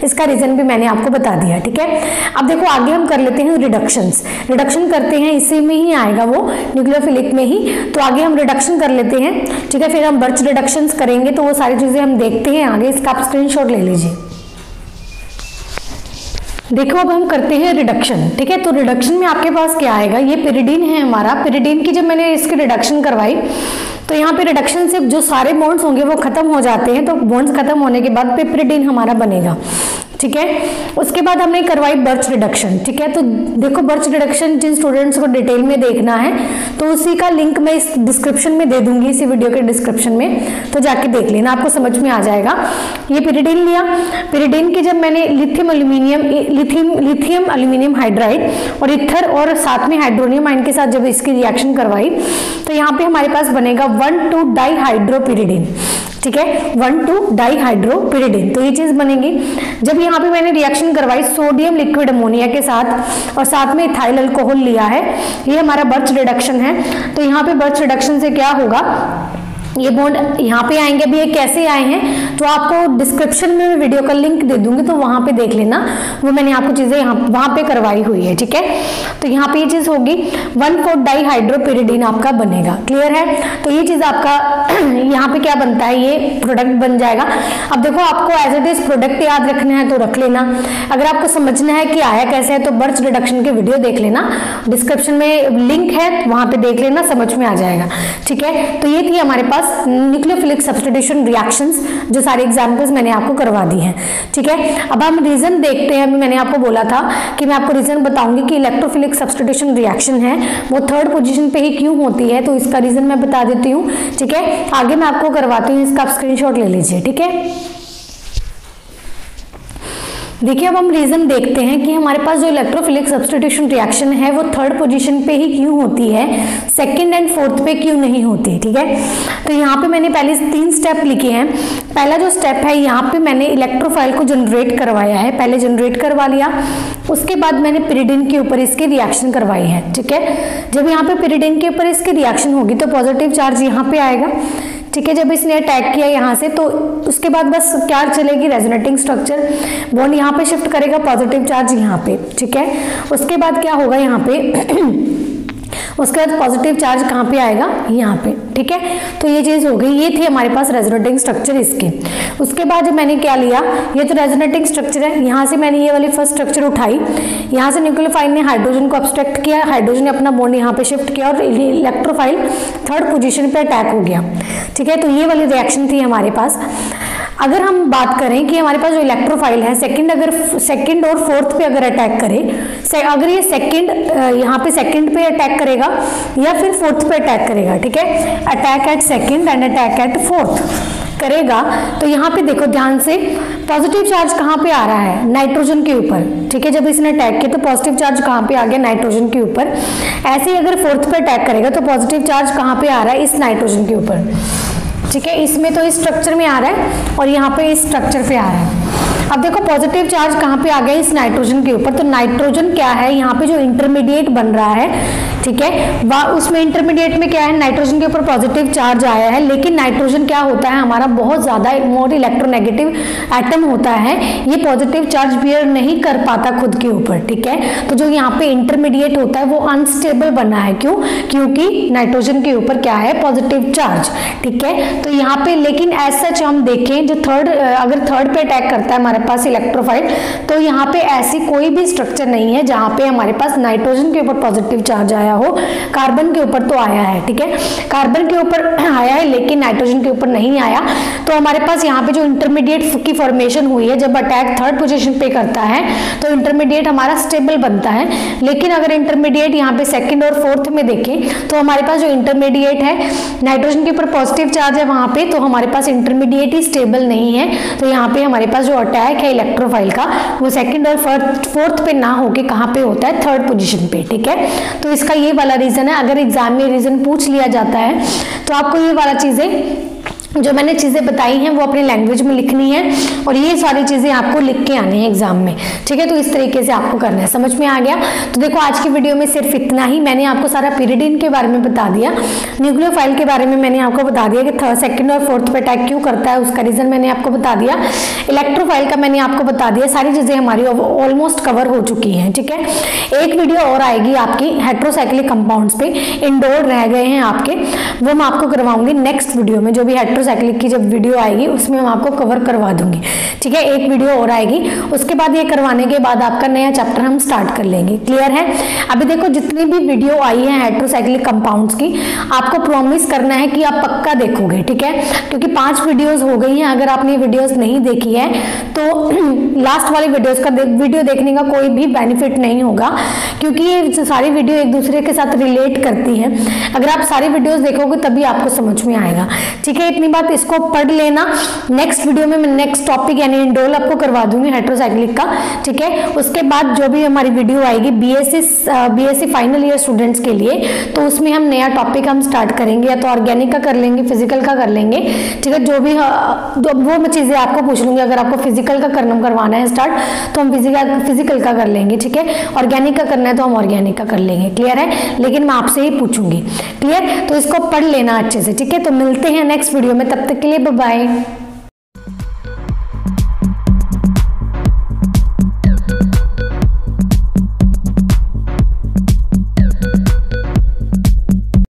इसका रीजन भी मैंने आपको बता दिया। ठीक है, अब देखो आगे हम कर लेते हैं रिडक्शन करते हैं, इसी में ही आएगा वो न्यूक्लियोफिलिक में ही। तो आगे हम रिडक्शन कर लेते हैं। ठीक है, फिर हम बर्च रिडक्शंस करेंगे, तो वो सारी चीजें हम देखते हैं आगे। इसका आप स्क्रीनशॉट ले लीजिए। देखो अब हम करते हैं रिडक्शन। ठीक है, तो रिडक्शन में आपके पास क्या आएगा, ये पिरिडीन है हमारा। पिरिडीन की जब मैंने इसकी रिडक्शन करवाई तो यहाँ पे रिडक्शन से जो सारे बॉन्ड्स होंगे वो खत्म हो जाते हैं, तो बॉन्ड्स खत्म होने के बाद पिरिडीन हमारा बनेगा। ठीक है, उसके बाद हमने करवाई बर्च रिडक्शन। ठीक है, तो देखो बर्च रिडक्शन जिन स्टूडेंट्स को डिटेल में देखना है तो उसी का लिंक मैं इस डिस्क्रिप्शन में दे दूंगी, इसी वीडियो के डिस्क्रिप्शन में, तो जाके देख लेना, आपको समझ में आ जाएगा। ये पिरिडीन लिया, पिरिडीन की जब मैंने लिथियम एल्यूमिनियम हाइड्राइड और इथर और साथ में हाइड्रोनियम आयन के साथ जब इसकी रिएक्शन करवाई तो यहाँ पे हमारे पास बनेगा 1,2-डाइहाइड्रोपिरिडीन। ठीक है, 1,2-डाईहाइड्रोपिरिडिन। तो ये चीज बनेगी। जब यहाँ पे मैंने रिएक्शन करवाई सोडियम लिक्विड अमोनिया के साथ और साथ में इथाइल अल्कोहल लिया है, ये हमारा बर्च रिडक्शन है। तो यहाँ पे बर्च रिडक्शन से क्या होगा, ये बॉन्ड यहाँ पे आएंगे। अभी ये कैसे आए हैं तो आपको डिस्क्रिप्शन में मैं वीडियो का लिंक दे दूंगी, तो वहां पे देख लेना, वो मैंने आपको चीजें यहाँ वहां पे करवाई हुई है। ठीक है, तो यहाँ पे ये चीज होगी 1,4-डाईहाइड्रोपिरिडिन आपका बनेगा। क्लियर है, तो ये चीज आपका यहाँ पे क्या बनता है, ये प्रोडक्ट बन जाएगा। अब देखो आपको एज इट इज प्रोडक्ट याद रखना है तो रख लेना, अगर आपको समझना है कि आया कैसे है तो बर्च रिडक्शन के वीडियो देख लेना, डिस्क्रिप्शन में लिंक है वहां पे देख लेना, समझ में आ जाएगा। ठीक है, तो ये थी हमारे पास न्यूक्लियोफिलिक सब्स्टिट्यूशन रिएक्शंस, जो सारे एग्जांपल्स मैंने आपको करवा दी हैं। ठीक है, अब हम रीजन देखते हैं। अभी मैंने आपको बोला था कि मैं आपको रीजन बताऊंगी कि इलेक्ट्रोफिलिक सब्स्टिट्यूशन रिएक्शन है वो थर्ड पोजीशन पे ही क्यों होती है, तो इसका रीजन मैं बता देती हूँ। ठीक है, आगे मैं आपको करवाती हूँ, इसका आप स्क्रीनशॉट ले लीजिए। ठीक है, देखिए अब हम रीजन देखते हैं कि हमारे पास जो इलेक्ट्रोफिलिक सब्स्टिट्यूशन रिएक्शन है वो थर्ड पोजीशन पे ही क्यों होती है, सेकंड एंड फोर्थ पे क्यों नहीं होती। ठीक है, तो यहाँ पे मैंने पहले 3 स्टेप लिखे हैं। पहला जो स्टेप है, यहाँ पे मैंने इलेक्ट्रोफाइल को जनरेट करवाया है, पहले जनरेट करवा लिया, उसके बाद मैंने पिरिडिन के ऊपर इसके रिएक्शन करवाई है। ठीक है, जब यहाँ पे पिरिडिन के ऊपर इसकी रिएक्शन होगी तो पॉजिटिव चार्ज यहाँ पे आएगा। ठीक है, जब इसने अटैक किया यहाँ से तो उसके बाद बस क्या चलेगी, रेजोनेटिंग स्ट्रक्चर, बॉन्ड यहाँ पे शिफ्ट करेगा, पॉजिटिव चार्ज यहाँ पे। ठीक है, उसके बाद क्या होगा यहाँ पे उसके बाद पॉजिटिव चार्ज कहाँ पे आएगा, यहाँ पे। ठीक है, तो ये चीज हो गई, ये थी हमारे पास रेजोनेटिंग स्ट्रक्चर इसके। उसके बाद जब मैंने क्या लिया, ये तो रेजोनेटिंग स्ट्रक्चर है, यहाँ से मैंने ये वाली फर्स्ट स्ट्रक्चर उठाई, यहाँ से न्यूक्लियोफाइल ने हाइड्रोजन को अब्स्ट्रैक्ट किया, हाइड्रोजन ने अपना बॉन्ड यहाँ पे शिफ्ट किया और इलेक्ट्रोफाइल थर्ड पोजीशन पे अटैक हो गया। ठीक है, तो ये वाली रिएक्शन थी हमारे पास। अगर हम बात करें कि हमारे पास जो इलेक्ट्रोफाइल है सेकंड और फोर्थ पे अगर अटैक करे, अगर ये सेकंड यहाँ पे सेकंड पे अटैक करेगा या फिर फोर्थ पे अटैक करेगा। ठीक है, attack eight second and attack eight fourth करेगा, तो यहाँ पे देखो ध्यान से, पॉजिटिव चार्ज कहाँ पे आ रहा है, नाइट्रोजन के ऊपर। ठीक है, जब इसने अटैक किया तो पॉजिटिव चार्ज कहाँ पे आ गया, नाइट्रोजन के ऊपर। ऐसे ही अगर फोर्थ पे अटैक करेगा तो पॉजिटिव चार्ज कहाँ पे आ रहा है, इस नाइट्रोजन के ऊपर। ठीक है, इसमें तो इस स्ट्रक्चर में आ रहा है और यहाँ पे इस स्ट्रक्चर पे आ रहा है। अब देखो पॉजिटिव चार्ज कहाँ पे आ गया, इस नाइट्रोजन के ऊपर। तो नाइट्रोजन क्या है, यहाँ पे जो इंटरमीडिएट बन रहा है, ठीक है, उसमें इंटरमीडिएट में क्या है, नाइट्रोजन के ऊपर पॉजिटिव चार्ज आया है, लेकिन नाइट्रोजन क्या होता है हमारा, बहुत ज्यादा मोर इलेक्ट्रोनेगेटिव एटम होता है, ये पॉजिटिव चार्ज बियर नहीं कर पाता खुद के ऊपर। ठीक है, तो जो यहाँ पे इंटरमीडिएट होता है वो अनस्टेबल बना है। क्यों, क्योंकि नाइट्रोजन के ऊपर क्या है, पॉजिटिव चार्ज। ठीक है, तो यहाँ पे लेकिन एज सच हम देखें, जो अगर थर्ड पे अटैक करता है हमारे पास इलेक्ट्रोफाइल, तो यहाँ पे ऐसी कोई भी स्ट्रक्चर नहीं है जहाँ पे हमारे पास नाइट्रोजन के ऊपर पॉजिटिव चार्ज आया हो। कार्बन के ऊपर तो आया है। ठीक है, कार्बन के ऊपर आया है लेकिन नाइट्रोजन के ऊपर नहीं आया। तो हमारे पास यहाँ पे जो इंटरमीडिएट की फॉर्मेशन हुई है, जब अटैक थर्ड पोजीशन पे करता है तो इंटरमीडिएट हमारा स्टेबल बनता है। लेकिन अगर इंटरमीडिएट यहाँ पे सेकंड और फोर्थ में देखें तो हमारे पास जो इंटरमीडिएट है, नाइट्रोजन के ऊपर पॉजिटिव चार्ज है वहां पे, तो हमारे पास इंटरमीडिएट ही स्टेबल नहीं है। तो यहाँ पे हमारे पास जो अटैक है इलेक्ट्रोफाइल का, वो सेकंड और फोर्थ पे ना होके कहाँ पे होता है, थर्ड पोजीशन पे। ठीक है, तो इसका ये वाला रीजन है। अगर एग्जाम में रीजन पूछ लिया जाता है तो आपको ये वाला चीजें जो मैंने चीजें बताई हैं वो अपनी लैंग्वेज में लिखनी है और ये सारी चीजें आपको लिख के आनी है एग्जाम में। ठीक है, तो इस तरीके से आपको करना है। समझ में आ गया? तो देखो आज की वीडियो में सिर्फ इतना ही। मैंने आपको सारा पिरिडिन के बारे में बता दिया, न्यूक्लियोफाइल के बारे में मैंने आपको बता दिया कि सेकंड और फोर्थ पे अटैक क्यों करता है, उसका रीजन मैंने आपको बता दिया। इलेक्ट्रोफाइल का मैंने आपको बता दिया। सारी चीजें हमारी ऑलमोस्ट कवर हो चुकी हैं। ठीक है, एक वीडियो और आएगी आपकी हेट्रोसाइक्लिक कंपाउंड्स पे, इंडोर रह गए हैं आपके, वो मैं आपको करवाऊंगी नेक्स्ट वीडियो में। जो भी हेट्रोसाइक्लिक की जब वीडियो आएगी उसमें मैं आपको कवर करवा दूंगी। ठीक है, एक वीडियो और आएगी, उसके बाद ये करवाने के बाद आपका नया चैप्टर हम स्टार्ट कर लेंगे। क्लियर है? अभी देखो जितनी भी वीडियो आई है हेट्रोसाइक्लिक कंपाउंड्स की, आपको प्रॉमिस करना है कि आप पक्का देखोगे। ठीक है, क्योंकि 5 वीडियोस हो गई हैं। अगर आपने वीडियोस नहीं देखी है तो लास्ट वाली वीडियोस का वीडियो देखने का कोई भी बेनिफिट नहीं होगा, क्योंकि ये सारी वीडियो एक दूसरे के साथ रिलेट करती है। अगर आप सारी वीडियोस देखोगे तभी आपको समझ में आएगा। ठीक है, इतनी बात इसको पढ़ लेना। नेक्स्ट वीडियो में मैं नेक्स्ट टॉपिक यानी इंडोल आपको करवा दूंगी हेट्रोसाइक्लिक का, ठीक है। उसके बाद जो भी हमारी वीडियो आएगी बीएससी फाइनल ईयर स्टूडेंट्स के लिए, तो उसमें हम नया टॉपिक हम स्टार्ट करेंगे, या तो ऑर्गेनिक का कर लेंगे, फिजिकल का कर लेंगे, ठीक है। जो भी वो मैं चीजें आपको पूछ लूंगी, अगर आपको फिजिकल का करवाना है स्टार्ट तो हम फिजिकल का कर लेंगे, ठीक है। ऑर्गेनिक का करना है तो हम ऑर्गेनिक का कर लेंगे, क्लियर है। लेकिन मैं आपसे ही पूछूंगी, क्लियर। तो इसको पढ़ लेना अच्छे से, ठीक है। तो मिलते हैं नेक्स्ट वीडियो में, तब तक के लिए बाय बाय।